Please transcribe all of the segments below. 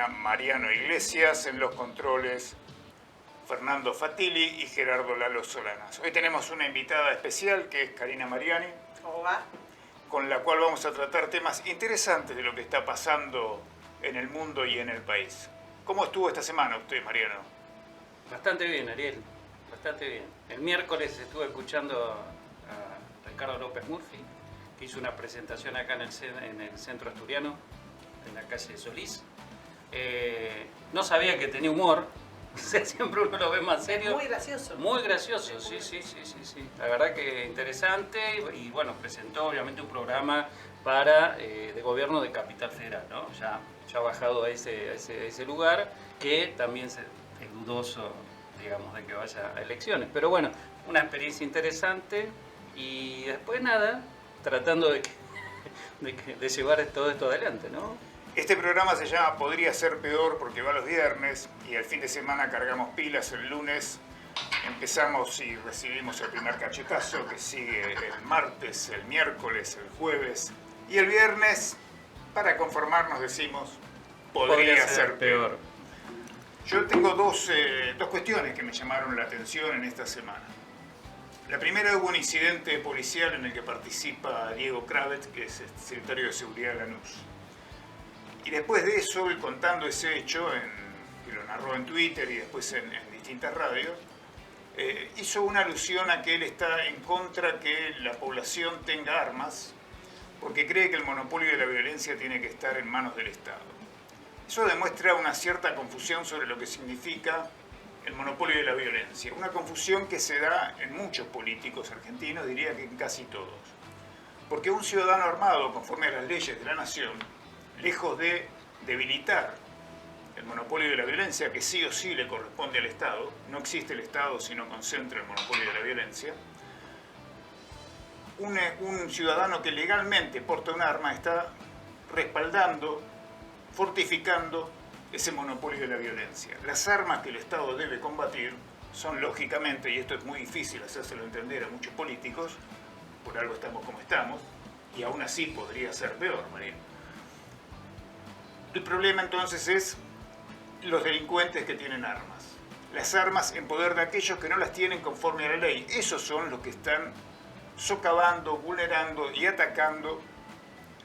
Karina Mariano Iglesias, en los controles Fernando Fatili y Gerardo Lalo Solanas. Hoy tenemos una invitada especial que es Karina Mariani. ¿Cómo va? Con la cual vamos a tratar temas interesantes de lo que está pasando en el mundo y en el país. ¿Cómo estuvo esta semana usted, Mariano? Bastante bien, Ariel, bastante bien. El miércoles estuve escuchando a Ricardo López Murphy, que hizo una presentación acá en el centro asturiano, en la calle Solís. No sabía que tenía humor, siempre uno lo ve más serio. Muy gracioso. Muy gracioso, sí. La verdad que interesante y bueno, presentó obviamente un programa de gobierno de Capital Federal, ¿no? Ya ha bajado a ese lugar que también es dudoso, digamos, de que vaya a elecciones. Pero bueno, una experiencia interesante y después nada, tratando de llevar todo esto adelante, ¿no? Este programa se llama Podría ser peor porque va los viernes y el fin de semana cargamos pilas. El lunes empezamos y recibimos el primer cachetazo que sigue el martes, el miércoles, el jueves y el viernes, para conformarnos, decimos podría ser peor. Yo tengo dos cuestiones que me llamaron la atención en esta semana. La primera, hubo un incidente policial en el que participa Diego Kravet, que es el secretario de Seguridad de Lanús. Y después de eso, él contando ese hecho, que lo narró en Twitter y después en distintas radios, hizo una alusión a que él está en contra que la población tenga armas, porque cree que el monopolio de la violencia tiene que estar en manos del Estado. Eso demuestra una cierta confusión sobre lo que significa el monopolio de la violencia. Una confusión que se da en muchos políticos argentinos, diría que en casi todos. Porque un ciudadano armado, conforme a las leyes de la nación, lejos de debilitar el monopolio de la violencia, que sí o sí le corresponde al Estado, no existe el Estado si no concentra el monopolio de la violencia, un ciudadano que legalmente porta un arma está respaldando, fortificando ese monopolio de la violencia. Las armas que el Estado debe combatir son, lógicamente, y esto es muy difícil hacérselo entender a muchos políticos, por algo estamos como estamos, y aún así podría ser peor, María. El problema entonces es los delincuentes que tienen armas. Las armas en poder de aquellos que no las tienen conforme a la ley. Esos son los que están socavando, vulnerando y atacando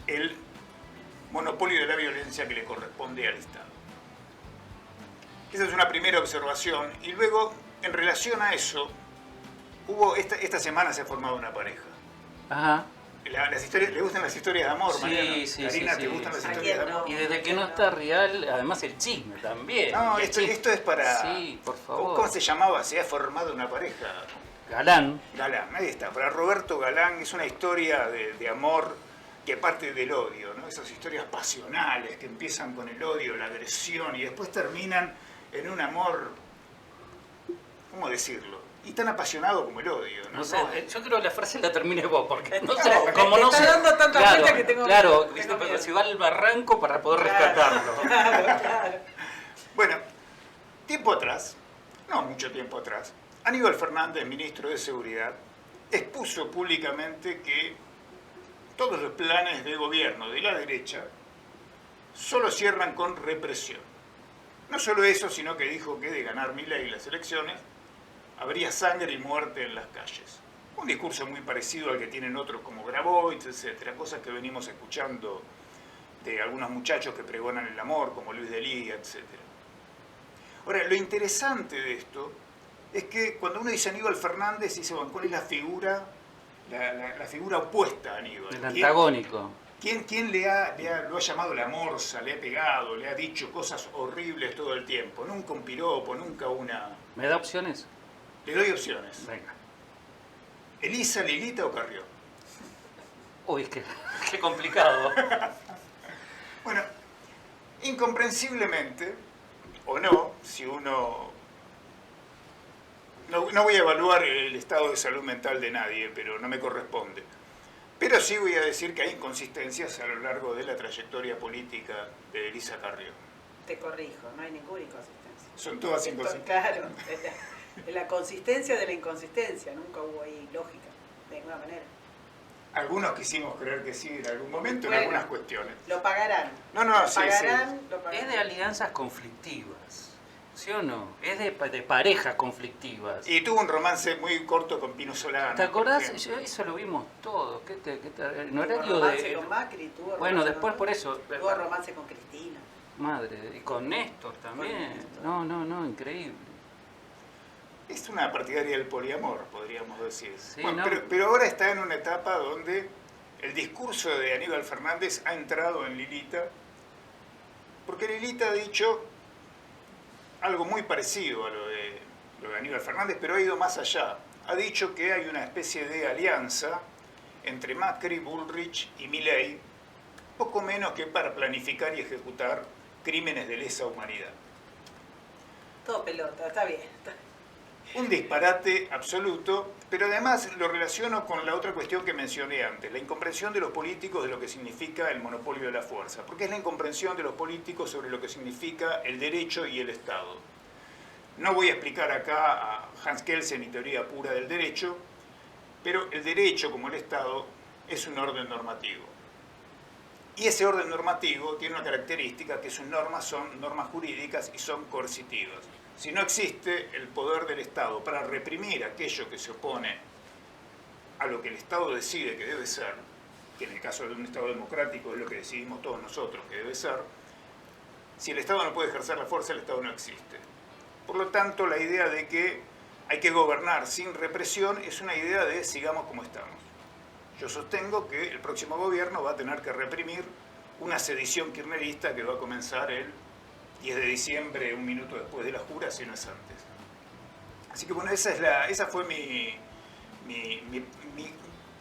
el monopolio de la violencia que le corresponde al Estado. Esa es una primera observación. Y luego, en relación a eso, esta semana se ha formado una pareja. Ajá. ¿Le gustan las historias de amor, Mariano? Sí. Karina, ¿te gustan las historias de amor? Y desde que no está real, además el chisme también. No, esto es para... Sí, por favor. ¿Cómo se llamaba? Se ha formado una pareja. Galán. Galán, ahí está. Para Roberto Galán es una historia de amor que parte del odio, ¿no? Esas historias pasionales que empiezan con el odio, la agresión y después terminan en un amor, ¿cómo decirlo? Y tan apasionado como el odio, ¿no? No sé, yo creo que la frase la termine vos, porque no sé, Claro, como no está sé. dando tanta Claro, vuelta que tengo viste, pero miedo. si va al barranco para poder rescatarlo. Claro. Bueno, tiempo atrás, no mucho tiempo atrás, Aníbal Fernández, ministro de Seguridad, expuso públicamente que todos los planes de gobierno de la derecha solo cierran con represión. No solo eso, sino que dijo que de ganar Milei las elecciones, habría sangre y muerte en las calles. Un discurso muy parecido al que tienen otros como Grabois, etcétera, cosas que venimos escuchando de algunos muchachos que pregonan el amor, como Luis de Lía, etcétera. Ahora, lo interesante de esto es que cuando uno dice Aníbal Fernández, dice, bueno, ¿cuál es la figura opuesta a Aníbal? El antagónico. ¿Quién lo ha llamado la morsa, le ha pegado, le ha dicho cosas horribles todo el tiempo? Nunca un piropo, nunca una... ¿Me da opciones? Le doy opciones. Venga. ¿Elisa, Lilita o Carrió? Uy, qué complicado. Bueno, incomprensiblemente, o no, si uno... No voy a evaluar el estado de salud mental de nadie, pero no me corresponde. Pero sí voy a decir que hay inconsistencias a lo largo de la trayectoria política de Elisa Carrió. Te corrijo, no hay ninguna inconsistencia. Son todas inconsistencias. Claro, es la consistencia de la inconsistencia, nunca hubo ahí lógica, de ninguna manera. Algunos quisimos creer que sí en algún momento, en Bueno, algunas cuestiones. Lo pagarán. No, no, Lo sí, pagarán, sí. lo pagarán. Es de alianzas conflictivas, ¿sí o no? Es de parejas conflictivas. Y tuvo un romance muy corto con Pino Solano. ¿Te acordás? por ejemplo. Eso lo vimos todo. En Tuvo horario romance de... con Macri, tuvo Bueno, romance después con- por eso... Tuvo romance con Cristina. Madre, y con Néstor también. Néstor. No, increíble. Es una partidaria del poliamor, podríamos decir. Sí, Bueno, ¿no? pero ahora está en una etapa donde el discurso de Aníbal Fernández ha entrado en Lilita, porque Lilita ha dicho algo muy parecido a lo de Aníbal Fernández, pero ha ido más allá. Ha dicho que hay una especie de alianza entre Macri, Bullrich y Milei, poco menos que para planificar y ejecutar crímenes de lesa humanidad. Todo pelota, está bien. Un disparate absoluto, pero además lo relaciono con la otra cuestión que mencioné antes, la incomprensión de los políticos de lo que significa el monopolio de la fuerza, porque es la incomprensión de los políticos sobre lo que significa el derecho y el Estado. No voy a explicar acá a Hans Kelsen y teoría pura del derecho, pero el derecho, como el Estado, es un orden normativo. Y ese orden normativo tiene una característica, que sus normas son normas jurídicas y son coercitivas. Si no existe el poder del Estado para reprimir aquello que se opone a lo que el Estado decide que debe ser, que en el caso de un Estado democrático es lo que decidimos todos nosotros que debe ser, si el Estado no puede ejercer la fuerza, el Estado no existe. Por lo tanto, la idea de que hay que gobernar sin represión es una idea de sigamos como estamos. Yo sostengo que el próximo gobierno va a tener que reprimir una sedición kirchnerista que va a comenzar el 10 de diciembre, un minuto después de la jura, si no es antes. Así que bueno, esa fue mi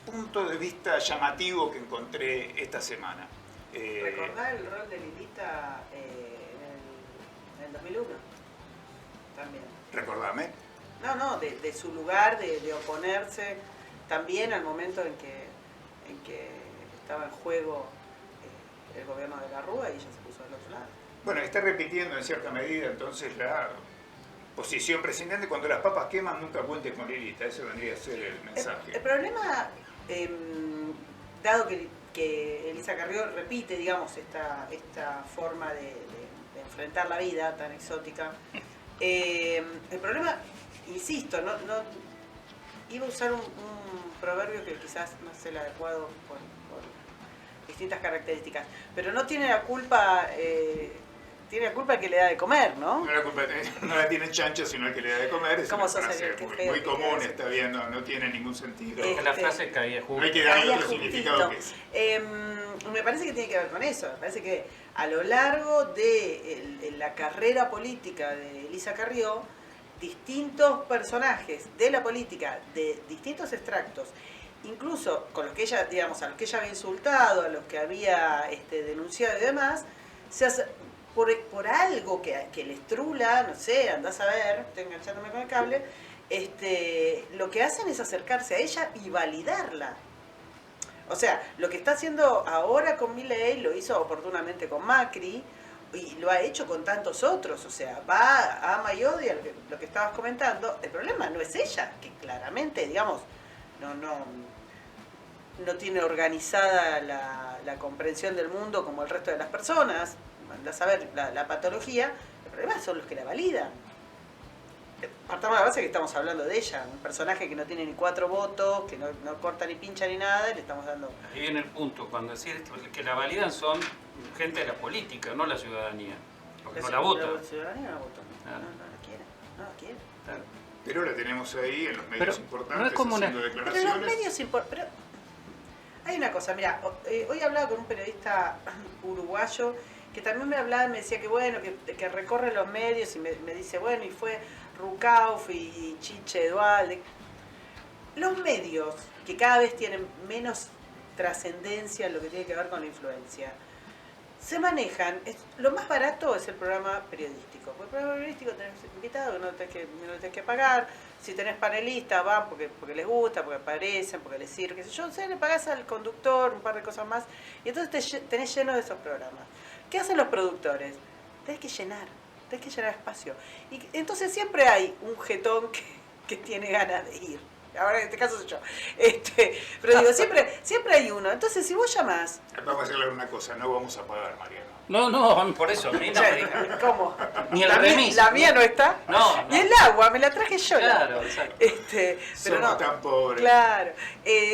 punto de vista llamativo que encontré esta semana. Recordar el rol de Lilita en el 2001. También. Recordame. No, de su lugar, de oponerse también al momento en que estaba en juego el gobierno de la Rúa y ella se puso del otro lado. Bueno, está repitiendo en cierta medida entonces la posición presidente: cuando las papas queman nunca cuentes con Lilita. Ese vendría a ser el mensaje. El problema, dado que Elisa Carrió repite, digamos, esta forma de enfrentar la vida tan exótica, el problema, insisto, no iba a usar un proverbio que quizás no es el adecuado por distintas características, pero no tiene la culpa, tiene la culpa el que le da de comer, ¿no? No la tiene chancho, sino el que le da de comer. Es ¿Cómo una sos frase qué muy, feo muy que común, quedas? está bien, no tiene ningún sentido. La frase caía No justo. hay que darle Caía otro justito. significado que es. Me parece que tiene que ver con eso. Me parece que a lo largo de la carrera política de Elisa Carrió, distintos personajes de la política, de distintos extractos, incluso con los que ella, digamos, a los que ella había insultado, a los que había denunciado y demás, se hace, por algo que les trula, no sé, andás a ver, estoy enganchándome con el cable, lo que hacen es acercarse a ella y validarla. O sea, lo que está haciendo ahora con Milei lo hizo oportunamente con Macri y lo ha hecho con tantos otros. O sea, va, ama y odia lo que estabas comentando. El problema no es ella, que claramente, digamos, no tiene organizada la comprensión del mundo como el resto de las personas. Andás a ver la patología. El problema son los que la validan. Partamos de la base que estamos hablando de ella, un personaje que no tiene ni 4 votos, que no corta ni pincha ni nada, y le estamos dando... Ahí viene el punto, cuando decís que la validan son gente de la política, no la ciudadanía, porque no la vota. La ciudadanía no la votó, no la quiere. Claro. Pero la tenemos ahí en los medios Pero importantes no es como haciendo Pero declaraciones. los medios pero hay una cosa, mira, hoy hablaba con un periodista uruguayo que también me hablaba y me decía que bueno, que recorre los medios y me dice, bueno, y fue Rucauf y Chiche Dualde. Los medios, que cada vez tienen menos trascendencia en lo que tiene que ver con la influencia, se manejan, lo más barato es el programa periodístico. Porque el programa periodístico tenés invitados que no lo tenés que pagar, si tenés panelistas van porque les gusta, porque aparecen, porque les sirve, qué sé yo, le pagás al conductor un par de cosas más y entonces tenés lleno de esos programas. ¿Qué hacen los productores? Tenés que llenar espacio. Y entonces siempre hay un jetón que tiene ganas de ir. ahora en este caso soy yo. Pero digo, siempre hay uno. Entonces, si vos llamás... Vamos a hacerle una cosa, no vamos a pagar, Mariano. No, por eso, a mí no me digan. ¿Cómo? Ni el la remis. La mía no está. No. Y el agua, me la traje yo. Claro, exacto. Pero Somos no, tan pobres. claro.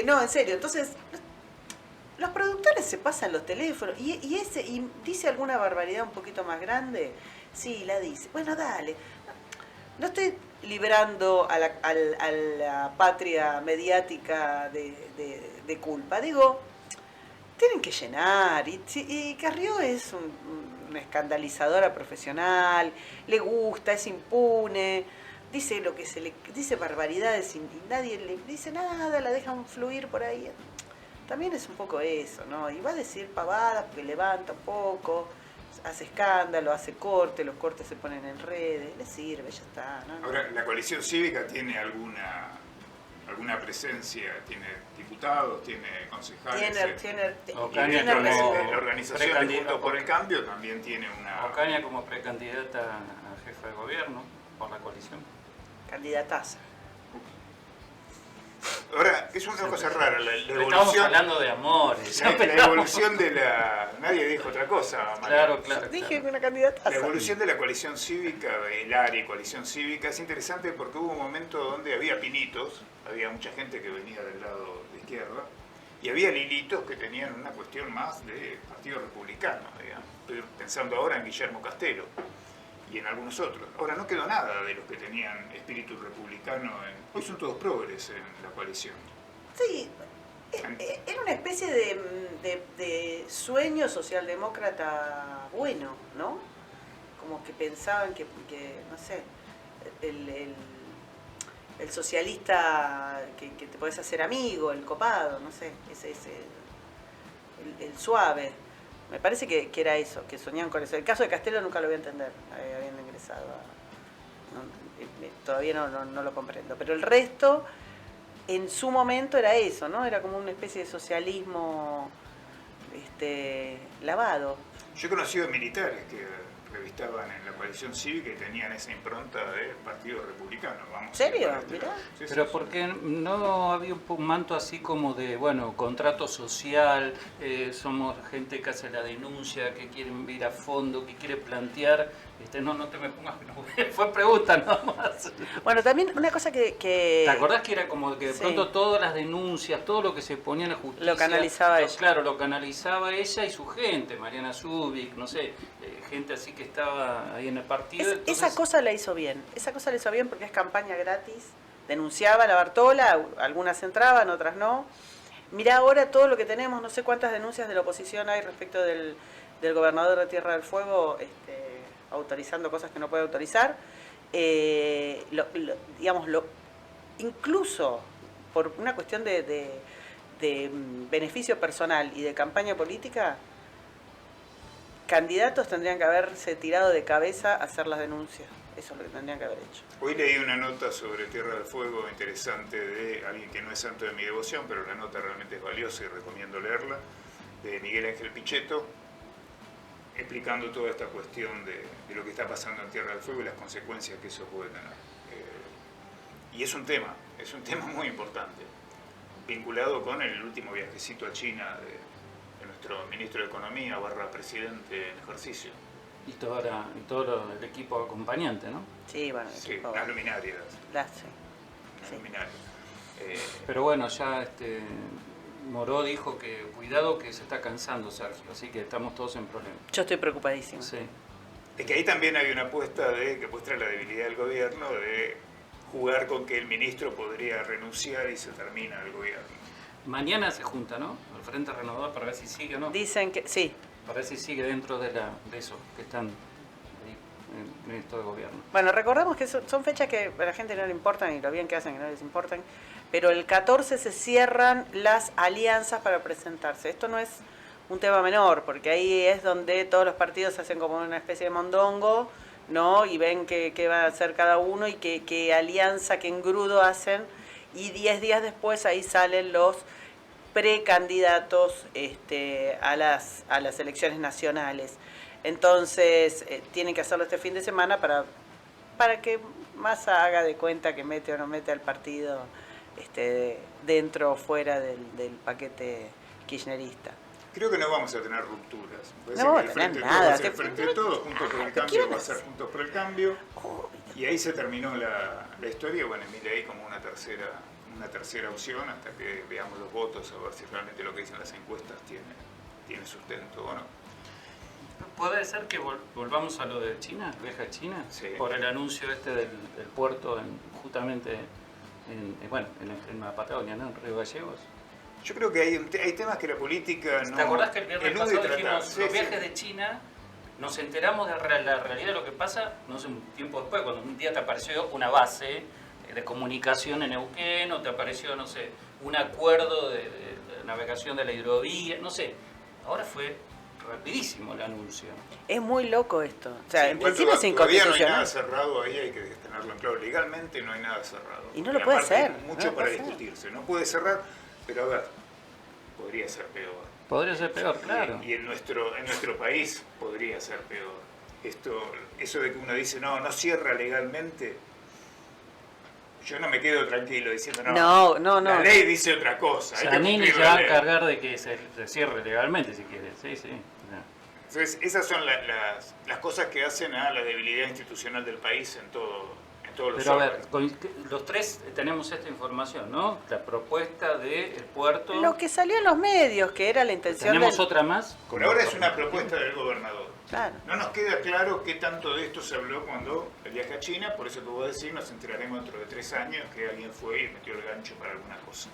No, en serio. Entonces, los productores se pasan los teléfonos y dice alguna barbaridad un poquito más grande. Sí, la dice. Bueno, dale. No estoy librando a la patria mediática de culpa. Digo, tienen que llenar. Y Carrió es una escandalizadora profesional, le gusta, es impune, dice lo que dice barbaridades y nadie le dice nada, la dejan fluir por ahí. También es un poco eso, ¿no? Y va a decir pavadas porque levanta un poco, hace escándalo, hace corte, los cortes se ponen en redes, le sirve, ya está, ¿no? Ahora, ¿la coalición cívica tiene alguna presencia? ¿Tiene diputados? ¿Tiene concejales? Tiene Ocaña La organización de Juntos por el como Cambio también tiene una... Ocaña como precandidata a jefa de gobierno por la coalición. candidataza. Ahora, es una cosa rara, la Estamos evolución... hablando de amores. La evolución de la... Nadie dijo otra cosa, Mariano. Claro. Dije una candidataza. La evolución de la coalición cívica, el área coalición cívica, es interesante porque hubo un momento donde había pinitos, había mucha gente que venía del lado de izquierda, y había lilitos que tenían una cuestión más de partido republicano, digamos. Estoy pensando ahora en Guillermo Castelo y en algunos otros. Ahora no quedó nada de los que tenían espíritu republicano. Hoy son todos progres en la coalición. Sí, era una especie de sueño socialdemócrata bueno, ¿no? Como que pensaban que no sé, el socialista que te podés hacer amigo, el copado, no sé, el suave. Me parece que era eso, que soñaban con eso. El caso de Castelo nunca lo voy a entender, habiendo ingresado todavía no lo comprendo. Pero el resto, en su momento era eso, ¿no? Era como una especie de socialismo lavado. Yo he conocido militares que revistaban en la coalición cívica y tenían esa impronta de partido republicano. Vamos. ¿En serio? Mirá. Sí, Pero sí, porque no había un manto así como de, bueno, contrato social, somos gente que hace la denuncia, que quieren ir a fondo, que quiere plantear, no te me pongas, fue pregunta nomás. Bueno, también una cosa que... ¿Te acordás que era como que de Sí. pronto todas las denuncias, todo lo que se ponía en la justicia... Lo canalizaba ella. Claro, lo canalizaba ella y su gente, Mariana Zubik, no sé, gente así que estaba ahí en el partido. Entonces... Esa cosa la hizo bien, porque es campaña gratis, denunciaba a la Bartola, algunas entraban, otras no. Mirá ahora todo lo que tenemos, no sé cuántas denuncias de la oposición hay respecto del gobernador de Tierra del Fuego, autorizando cosas que no puede autorizar. Incluso por una cuestión de beneficio personal y de campaña política, candidatos tendrían que haberse tirado de cabeza a hacer las denuncias. Eso es lo que tendrían que haber hecho. Hoy leí una nota sobre Tierra del Fuego interesante de alguien que no es santo de mi devoción, pero la nota realmente es valiosa y recomiendo leerla, de Miguel Ángel Pichetto, explicando toda esta cuestión de lo que está pasando en Tierra del Fuego y las consecuencias que eso puede tener. Y es un tema muy importante, vinculado con el último viajecito a China de nuestro ministro de Economía / presidente en ejercicio. Y todo el equipo acompañante, ¿no? Sí, bueno. Sí, las luminarias. Sí. Luminarias. Pero bueno, ya Moró dijo que cuidado que se está cansando Sergio, así que estamos todos en problemas. Yo estoy preocupadísima. Sí. Es que ahí también hay una apuesta que muestra la debilidad del gobierno de jugar con que el ministro podría renunciar y se termina el gobierno. Mañana se junta, ¿no? El Frente Renovador para ver si sigue o no. Dicen que sí. Para ver si sigue dentro de eso que están ahí en esto de gobierno. Bueno, recordemos que son fechas que a la gente no le importan y lo bien que hacen que no les importan, pero el 14 se cierran las alianzas para presentarse. Esto no es un tema menor, porque ahí es donde todos los partidos hacen como una especie de mondongo, ¿no? Y ven qué va a hacer cada uno y qué alianza, qué engrudo hacen, y 10 días después ahí salen los precandidatos a las elecciones nacionales. Entonces tienen que hacerlo este fin de semana para que Massa haga de cuenta que mete o no mete al partido dentro o fuera del paquete kirchnerista. Creo que no vamos a tener rupturas. No vamos a tener nada. El Frente de Todos, Juntos por el Cambio, va a ser Juntos por el Cambio. Y ahí se terminó la historia. Bueno, Milei como una tercera opción hasta que veamos los votos, a ver si realmente lo que dicen las encuestas tiene sustento o no. ¿Puede ser que volvamos a lo de China, viaje a China? Sí. Por el anuncio del puerto justamente en la Patagonia, ¿no? En Río Gallegos. Yo creo que hay temas que la política no... ¿Te acordás que el viernes pasado tratar? dijimos Sí, los sí. viajes de China? Nos enteramos de la realidad de lo que pasa, no sé, un tiempo después, cuando un día te apareció una base de comunicación en Neuquén, o te apareció, no sé, un acuerdo de navegación de la hidrovía, no sé. Ahora fue rapidísimo el anuncio. Es muy loco esto. O sea, Sí, en principio es todavía no hay nada inconstitucional. cerrado ahí, hay que tenerlo en claro. Legalmente no hay nada cerrado. Y no lo Y puede aparte ser, hay no mucho lo para puede ser. discutirse. No puede cerrar, pero a ver, podría ser peor. Podría ser peor, claro. Y en nuestro país podría ser peor. Eso de que uno dice, no cierra legalmente, yo no me quedo tranquilo diciendo, No. la ley dice otra cosa. hay que Zanini cumplir se la va a ley. encargar de que se cierre legalmente, si quiere. Sí, sí. Entonces, esas son las cosas que hacen a la debilidad institucional del país en todos los Pero a ver, órdenes. los tres tenemos esta información, ¿no? La propuesta del puerto. Lo que salió en los medios, que era la intención ¿Tenemos del... otra más? Por ahora es una propuesta del gobernador. Claro. No nos queda claro qué tanto de esto se habló cuando el viaje a China, por eso te voy a decir, nos enteraremos dentro de 3 años que alguien fue y metió el gancho para alguna cosa.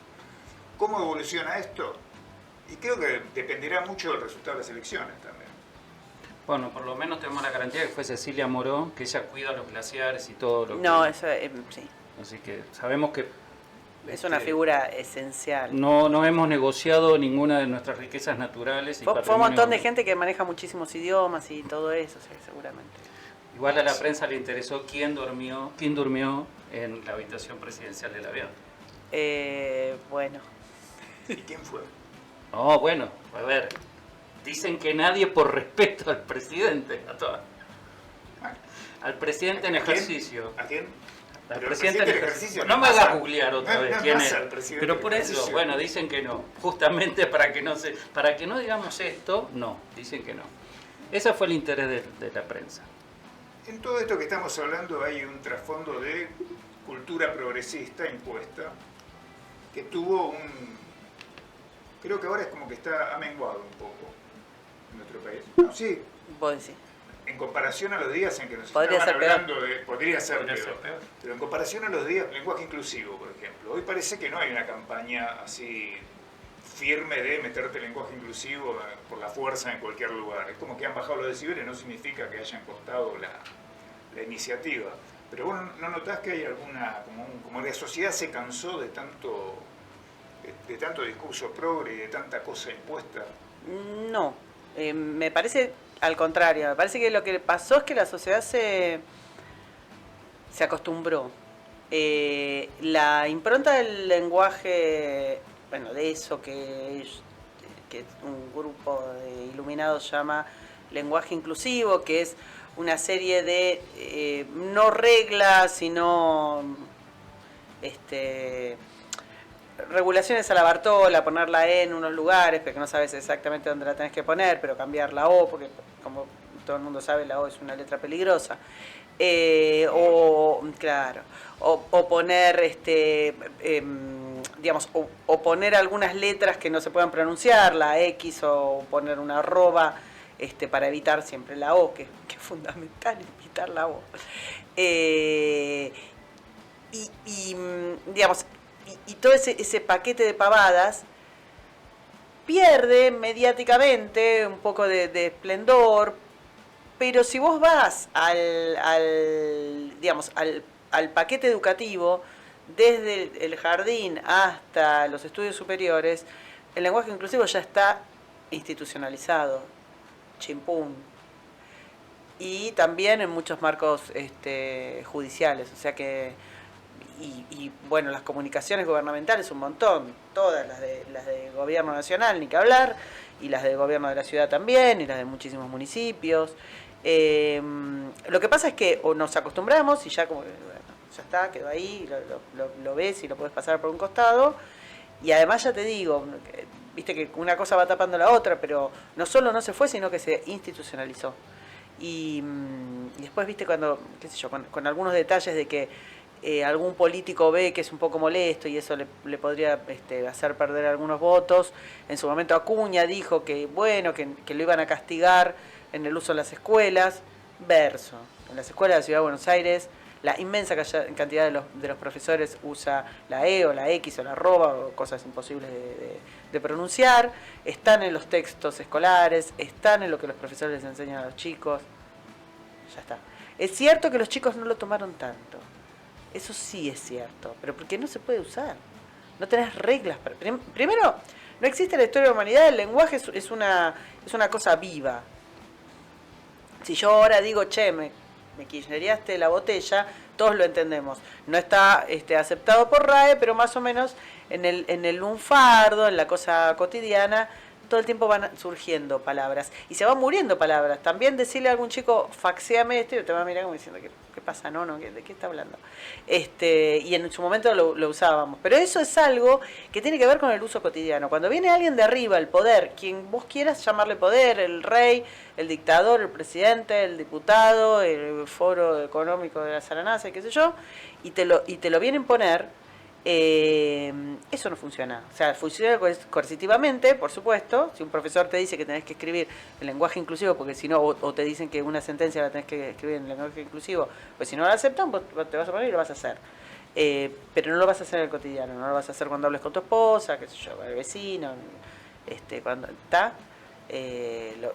¿Cómo evoluciona esto? Y creo que dependerá mucho del resultado de las elecciones también. Bueno, por lo menos tenemos la garantía que fue Cecilia Moró, que ella cuida los glaciares y todo lo No, que... eso sí. Así que sabemos que... Es una figura esencial. No hemos negociado ninguna de nuestras riquezas naturales. Y Fue un patrimonio. montón de gente que maneja muchísimos idiomas y todo eso, sí, seguramente. Igual a la prensa le interesó quién durmió en la habitación presidencial del avión. Bueno. ¿Y quién fue? No, bueno, a ver, dicen que nadie por respeto al presidente, al presidente en ¿A quién? ejercicio. ¿A quién? Al Pero el presidente en presidente en ejercicio. ejercicio No no me pasa. hagas googlear otra No, vez no quién pasa es. el presidente Pero en por eso, ejercicio. bueno, dicen que no. Justamente para que no digamos esto, no, dicen que no. Ese fue el interés de la prensa. En todo esto que estamos hablando hay un trasfondo de cultura progresista impuesta que tuvo creo que ahora es como que ha menguado un poco en nuestro país. No, sí, Vos decís. en comparación a los días en que nos Podría estaban ser peor. hablando de... Podría ser Podría peor. ser peor. Pero en comparación a los días, lenguaje inclusivo, por ejemplo. Hoy parece que no hay una campaña así firme de meterte lenguaje inclusivo por la fuerza en cualquier lugar. Es como que han bajado los decibeles, no significa que hayan costado la iniciativa. Pero vos no notás que hay alguna... Como la sociedad se cansó de tanto discurso progre y de tanta cosa impuesta. No, me parece al contrario, me parece que lo que pasó es que la sociedad se acostumbró. La impronta del lenguaje, bueno, de eso que un grupo de iluminados llama lenguaje inclusivo, que es una serie de no reglas, sino regulaciones a la Bartola, poner la E en unos lugares, pero que no sabes exactamente dónde la tenés que poner, pero cambiar la O, porque como todo el mundo sabe, la O es una letra peligrosa. Claro, o poner, digamos, o poner algunas letras que no se puedan pronunciar, la X, o poner una arroba, para evitar siempre la O, que es fundamental, evitar la O. Digamos, y todo ese paquete de pavadas pierde mediáticamente un poco de esplendor, pero si vos vas al paquete educativo, desde el jardín hasta los estudios superiores, el lenguaje inclusivo ya está institucionalizado, chimpún, y también en muchos marcos judiciales, o sea que y bueno, las comunicaciones gubernamentales un montón, todas las de gobierno nacional, ni que hablar, y las del gobierno de la ciudad también, y las de muchísimos municipios. Lo que pasa es que o nos acostumbramos y ya como que, bueno, ya está, quedó ahí, lo ves y lo puedes pasar por un costado. Y además ya te digo, viste que una cosa va tapando la otra, pero no solo no se fue, sino que se institucionalizó. Y después, viste, cuando, qué sé yo, con algunos detalles de que algún político ve que es un poco molesto y eso le podría hacer perder algunos votos. En su momento Acuña dijo que, bueno, que lo iban a castigar en el uso de las escuelas. Verso. En las escuelas de la Ciudad de Buenos Aires, la inmensa cantidad de los profesores usa la E o la X o la arroba o cosas imposibles de pronunciar. Están en los textos escolares, están en lo que los profesores les enseñan a los chicos. Ya está. Es cierto que los chicos no lo tomaron tanto. Eso sí es cierto, pero porque no se puede usar. No tenés reglas. Primero, no existe en la historia de la humanidad, el lenguaje es una cosa viva. Si yo ahora digo, che, me kirchnereaste la botella, todos lo entendemos. No está aceptado por RAE, pero más o menos en el lunfardo, en la cosa cotidiana, todo el tiempo van surgiendo palabras. Y se van muriendo palabras. También decirle a algún chico, faxéame esto, y te va a mirar como diciendo, ¿qué pasa? No, ¿de qué está hablando? Y en su momento lo usábamos. Pero eso es algo que tiene que ver con el uso cotidiano. Cuando viene alguien de arriba, el poder, quien vos quieras llamarle poder, el rey, el dictador, el presidente, el diputado, el foro económico de la Saranaza, qué sé yo, y te lo vienen a poner, eso no funciona. O sea, funciona coercitivamente, por supuesto. Si un profesor te dice que tenés que escribir en lenguaje inclusivo, porque si no, o te dicen que una sentencia la tenés que escribir en lenguaje inclusivo, pues si no la aceptan, vos te vas a poner y lo vas a hacer. Pero no lo vas a hacer en el cotidiano, no lo vas a hacer cuando hables con tu esposa, qué sé yo, con el vecino, cuando está.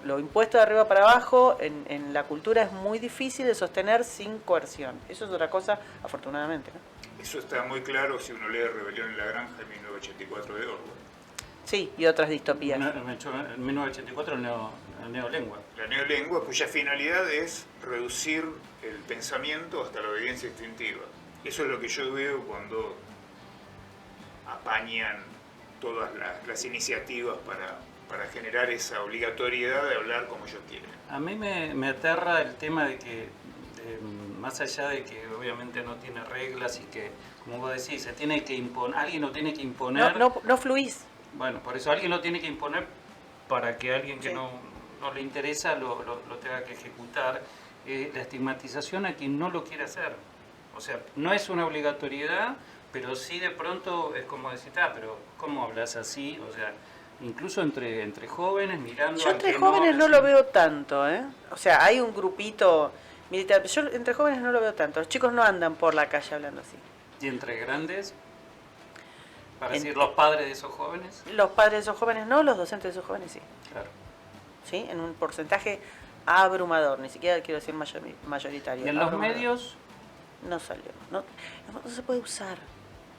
Lo impuesto de arriba para abajo en la cultura es muy difícil de sostener sin coerción. Eso es otra cosa, afortunadamente, ¿no? Eso está muy claro si uno lee Rebelión en la Granja de 1984 de Orwell. Sí, y otras distopías. En 1984 el neolengua. La neolengua, cuya finalidad es reducir el pensamiento hasta la obediencia instintiva. Eso es lo que yo veo cuando apañan todas las iniciativas para generar esa obligatoriedad de hablar como ellos quieren. A mí me aterra el tema de que, más allá de que obviamente no tiene reglas y que, como vos decís, se tiene que imponer, alguien lo tiene que imponer. No fluís. Bueno, por eso alguien lo tiene que imponer para que alguien que no le interesa lo tenga que ejecutar. La estigmatización a quien no lo quiere hacer. O sea, no es una obligatoriedad, pero sí de pronto es como decir, pero ¿cómo hablas así? O sea, incluso entre jóvenes mirando... Yo entre jóvenes no lo veo tanto, ¿eh? O sea, hay un grupito militar. Yo entre jóvenes no lo veo tanto. Los chicos no andan por la calle hablando así. ¿Y entre grandes? Para decir, los padres de esos jóvenes. Los padres de esos jóvenes no, los docentes de esos jóvenes sí. Claro. ¿Sí? En un porcentaje abrumador, ni siquiera quiero decir mayoritario. ¿Y en los medios? No salió. No se puede usar.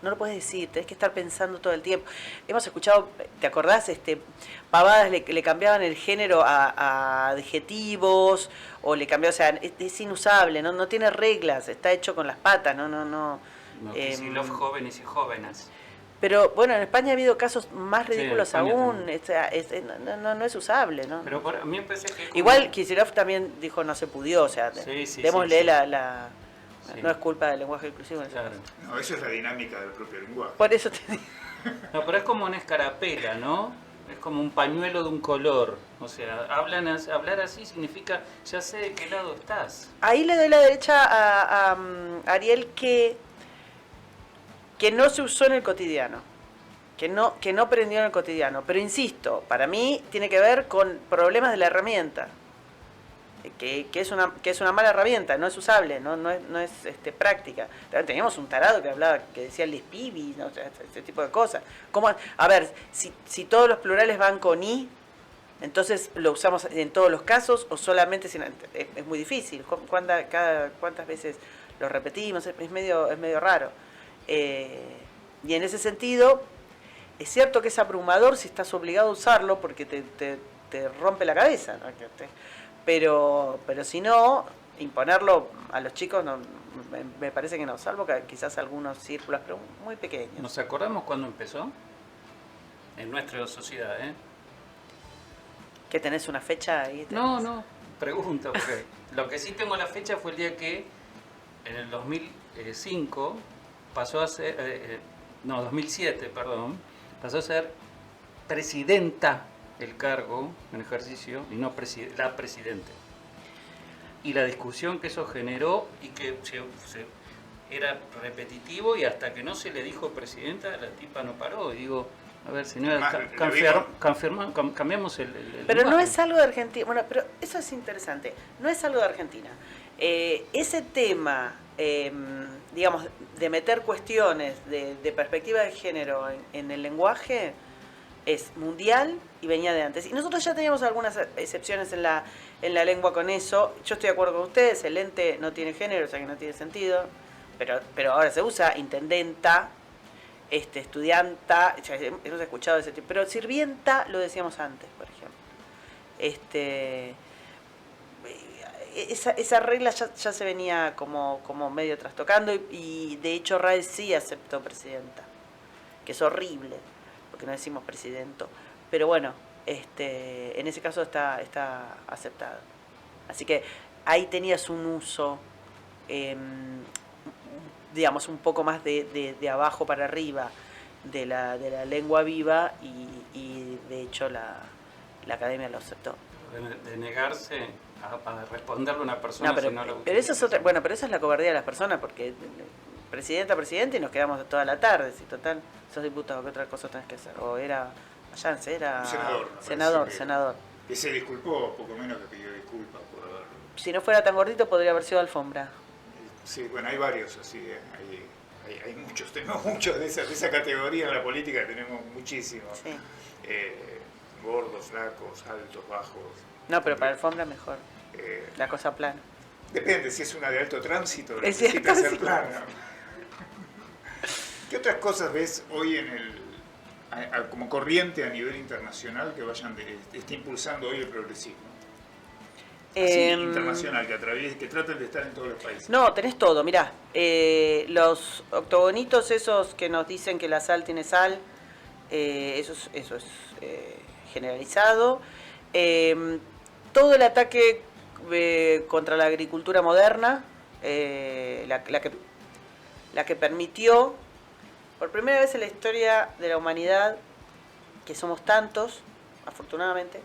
No lo puedes decir, tenés que estar pensando todo el tiempo. Hemos escuchado, ¿te acordás? Pavadas le cambiaban el género a adjetivos, o le cambiaban, o sea, es inusable, no tiene reglas, está hecho con las patas, no. Que si los jóvenes y jóvenes. Pero bueno, en España ha habido casos más ridículos sí, aún, no es usable, ¿no? Pero a mí me parece que... Igual Kicillof también dijo no se pudió, o sea, démosle la Sí. No es culpa del lenguaje inclusivo. Claro. No, eso es la dinámica del propio lenguaje. Por eso te digo. No, pero es como una escarapela, ¿no? Es como un pañuelo de un color. O sea, hablar así significa, ya sé de qué lado estás. Ahí le doy la derecha a Ariel que no se usó en el cotidiano. Que no prendió en el cotidiano. Pero insisto, para mí tiene que ver con problemas de la herramienta. Que es una mala herramienta, no es usable, no es práctica. Teníamos un tarado que decía les pibis, ¿no? O sea, este tipo de cosas. ¿Cómo? A ver, si todos los plurales van con i, entonces lo usamos en todos los casos o solamente es muy difícil. ¿Cuántas veces lo repetimos? Es medio raro. Y en ese sentido, es cierto que es abrumador si estás obligado a usarlo porque te rompe la cabeza, ¿no? Pero si no, imponerlo a los chicos me parece que no, salvo que quizás algunos círculos, pero muy pequeños. ¿Nos acordamos cuándo empezó? En nuestra sociedad, ¿eh? ¿Que tenés una fecha ahí? No, pregunto, porque lo que sí tengo la fecha fue el día que en el 2005 pasó a ser, 2007, perdón, pasó a ser presidenta el cargo en ejercicio y no la presidenta. Y la discusión que eso generó y que era repetitivo, y hasta que no se le dijo presidenta, la tipa no paró. Y digo, a ver, señora, cambiamos el pero no lenguaje. es algo de Argentina. Bueno, pero eso es interesante. No es algo de Argentina. Ese tema, digamos, de meter cuestiones de perspectiva de género en el lenguaje es mundial y venía de antes. Y nosotros ya teníamos algunas excepciones en la lengua con eso. Yo estoy de acuerdo con ustedes, el ente no tiene género, o sea que no tiene sentido. Pero ahora se usa intendenta, estudianta, ya hemos escuchado ese tipo. Pero sirvienta lo decíamos antes, por ejemplo. Esa regla ya se venía como medio trastocando y de hecho RAE sí aceptó presidenta, que es horrible, porque no decimos presidento. Pero bueno, en ese caso está aceptado. Así que ahí tenías un uso, digamos, un poco más de abajo para arriba de la lengua viva y de hecho la academia lo aceptó. De negarse a responderle a una persona No, pero, si no lo pero eso es otra, bueno, pero esa es la cobardía de las personas, porque presidente y nos quedamos toda la tarde, si total sos diputado, ¿qué otra cosa tenés que hacer? O era Allance, era senador. Que se disculpó, poco menos que pidió disculpas por haber... Si no fuera tan gordito podría haber sido alfombra. Sí, bueno, hay varios así, hay muchos, tenemos muchos de esa categoría en la política, tenemos muchísimos. Sí. Gordos, flacos, altos, bajos. No, pero para alfombra mejor, la cosa plana. Depende, si es una de alto tránsito, Es necesita cierto, ser sí. plana. ¿Qué otras cosas ves hoy como corriente a nivel internacional que esté impulsando hoy el progresismo? Así, internacional, que traten de estar en todos los países. No, tenés todo, mirá. Los octogonitos esos que nos dicen que la sal tiene sal, eso es generalizado. Todo el ataque contra la agricultura moderna, la que permitió, por primera vez en la historia de la humanidad, que somos tantos, afortunadamente,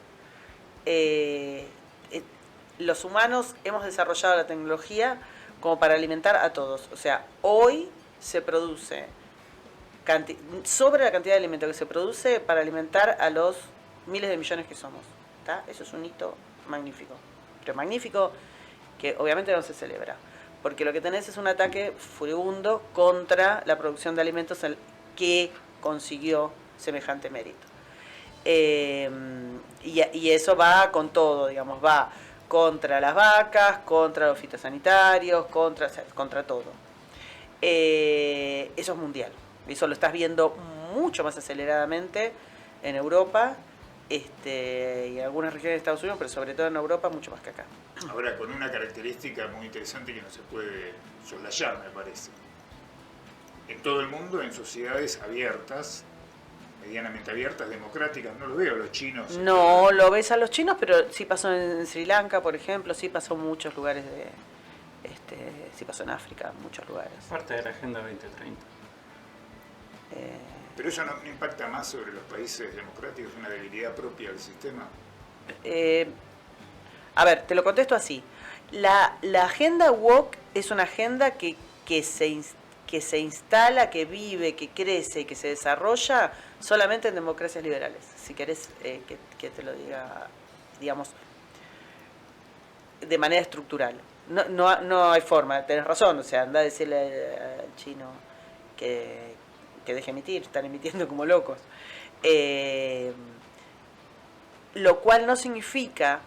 los humanos hemos desarrollado la tecnología como para alimentar a todos. O sea, hoy se produce sobre la cantidad de alimento que se produce para alimentar a los miles de millones que somos. ¿Tá? Eso es un hito magnífico. Pero magnífico que obviamente no se celebra. Porque lo que tenés es un ataque furibundo contra la producción de alimentos que consiguió semejante mérito. Y eso va con todo, digamos, va contra las vacas, contra los fitosanitarios, contra todo. Eso es mundial. Eso lo estás viendo mucho más aceleradamente en Europa y en algunas regiones de Estados Unidos, pero sobre todo en Europa mucho más que acá. Ahora, con una característica muy interesante que no se puede soslayar, me parece. En todo el mundo, en sociedades abiertas, medianamente abiertas, democráticas, no lo veo a los chinos. No lo ves a los chinos, pero sí pasó en Sri Lanka, por ejemplo, sí pasó en muchos lugares sí pasó en África, en muchos lugares. Parte de la Agenda 2030. Pero eso no impacta más sobre los países democráticos, una debilidad propia del sistema. A ver, te lo contesto así. La agenda woke es una agenda que se instala, que vive, que crece y que se desarrolla solamente en democracias liberales. Si querés que te lo diga, digamos, de manera estructural. No hay forma, tenés razón, o sea, anda a decirle al chino que deje emitir, están emitiendo como locos. Lo cual no significa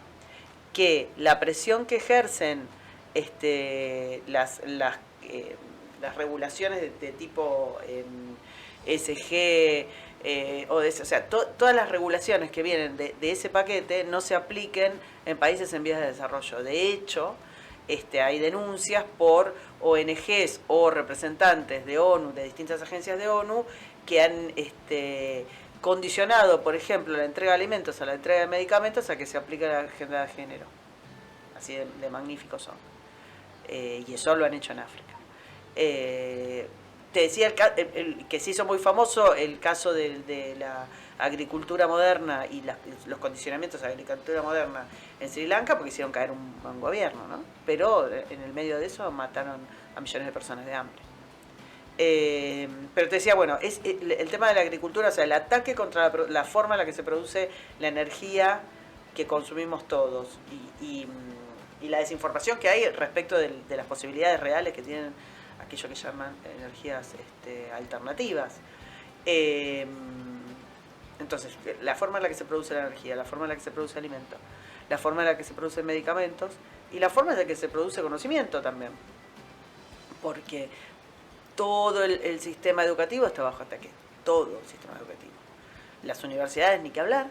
que la presión que ejercen las regulaciones de tipo SG, ODS, o sea, todas las regulaciones que vienen de ese paquete no se apliquen en países en vías de desarrollo. De hecho, hay denuncias por ONGs o representantes de ONU, de distintas agencias de ONU, que han condicionado, por ejemplo, la entrega de alimentos a la entrega de medicamentos a que se aplique la agenda de género. Así de magníficos son. y eso lo han hecho en África. Te decía que se hizo muy famoso el caso de la agricultura moderna y los condicionamientos de la agricultura moderna en Sri Lanka, porque hicieron caer un gobierno, ¿no? Pero en el medio de eso mataron a millones de personas de hambre. Pero te decía, bueno, es el tema de la agricultura, o sea, el ataque contra la forma en la que se produce la energía que consumimos todos y la desinformación que hay respecto de las posibilidades reales que tienen aquello que llaman energías alternativas. Entonces, la forma en la que se produce la energía, la forma en la que se produce alimento, la forma en la que se producen medicamentos y la forma en la que se produce conocimiento también. Porque todo el sistema educativo está bajo ataque, todo el sistema educativo. Las universidades ni que hablar,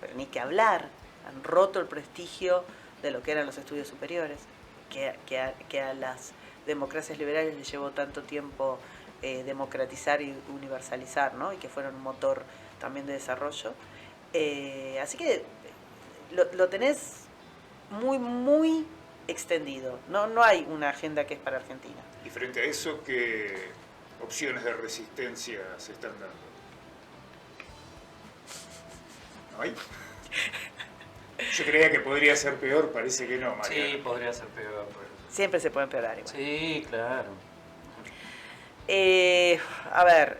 pero ni que hablar, han roto el prestigio de lo que eran los estudios superiores, que a las democracias liberales les llevó tanto tiempo democratizar y universalizar, ¿no? Y que fueron un motor también de desarrollo. Así que lo tenés muy, muy extendido. No hay una agenda que es para Argentina. Y frente a eso, ¿qué opciones de resistencia se están dando? ¿No hay? Yo creía que podría ser peor, parece que no, María. Sí, podría ser peor. Siempre se puede empeorar igual. Sí, claro. A ver...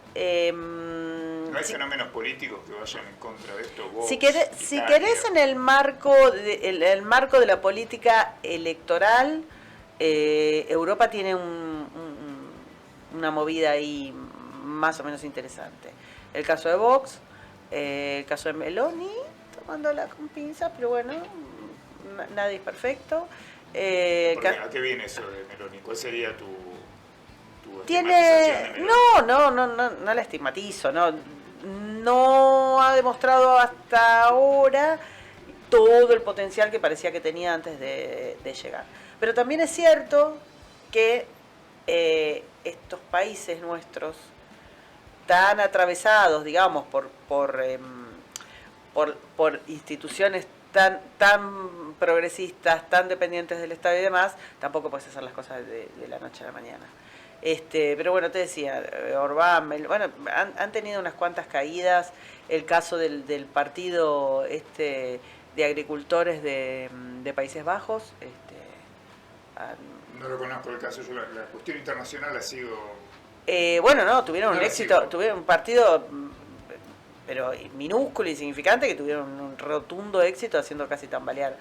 ¿No hay fenómenos políticos que vayan en contra de esto? Vox, si querés en el marco de la política electoral, Europa tiene una movida ahí más o menos interesante. El caso de Vox, el caso de Meloni, tomándola con pinzas, pero bueno, nadie es perfecto. ¿A qué viene eso de Meloni? ¿Cuál sería tu tiene no la estigmatizo, no ha demostrado hasta ahora todo el potencial que parecía que tenía antes de llegar. Pero también es cierto que estos países nuestros, tan atravesados, digamos, por instituciones tan progresistas, tan dependientes del Estado y demás, tampoco puedes hacer las cosas de la noche a la mañana. Pero bueno, te decía, Orbán, bueno, han tenido unas cuantas caídas. El caso del partido de agricultores de Países Bajos. No lo conozco el caso, yo la cuestión internacional ha sido... Tuvieron un éxito, tuvieron un partido, pero minúsculo y insignificante, que tuvieron un rotundo éxito haciendo casi tambalear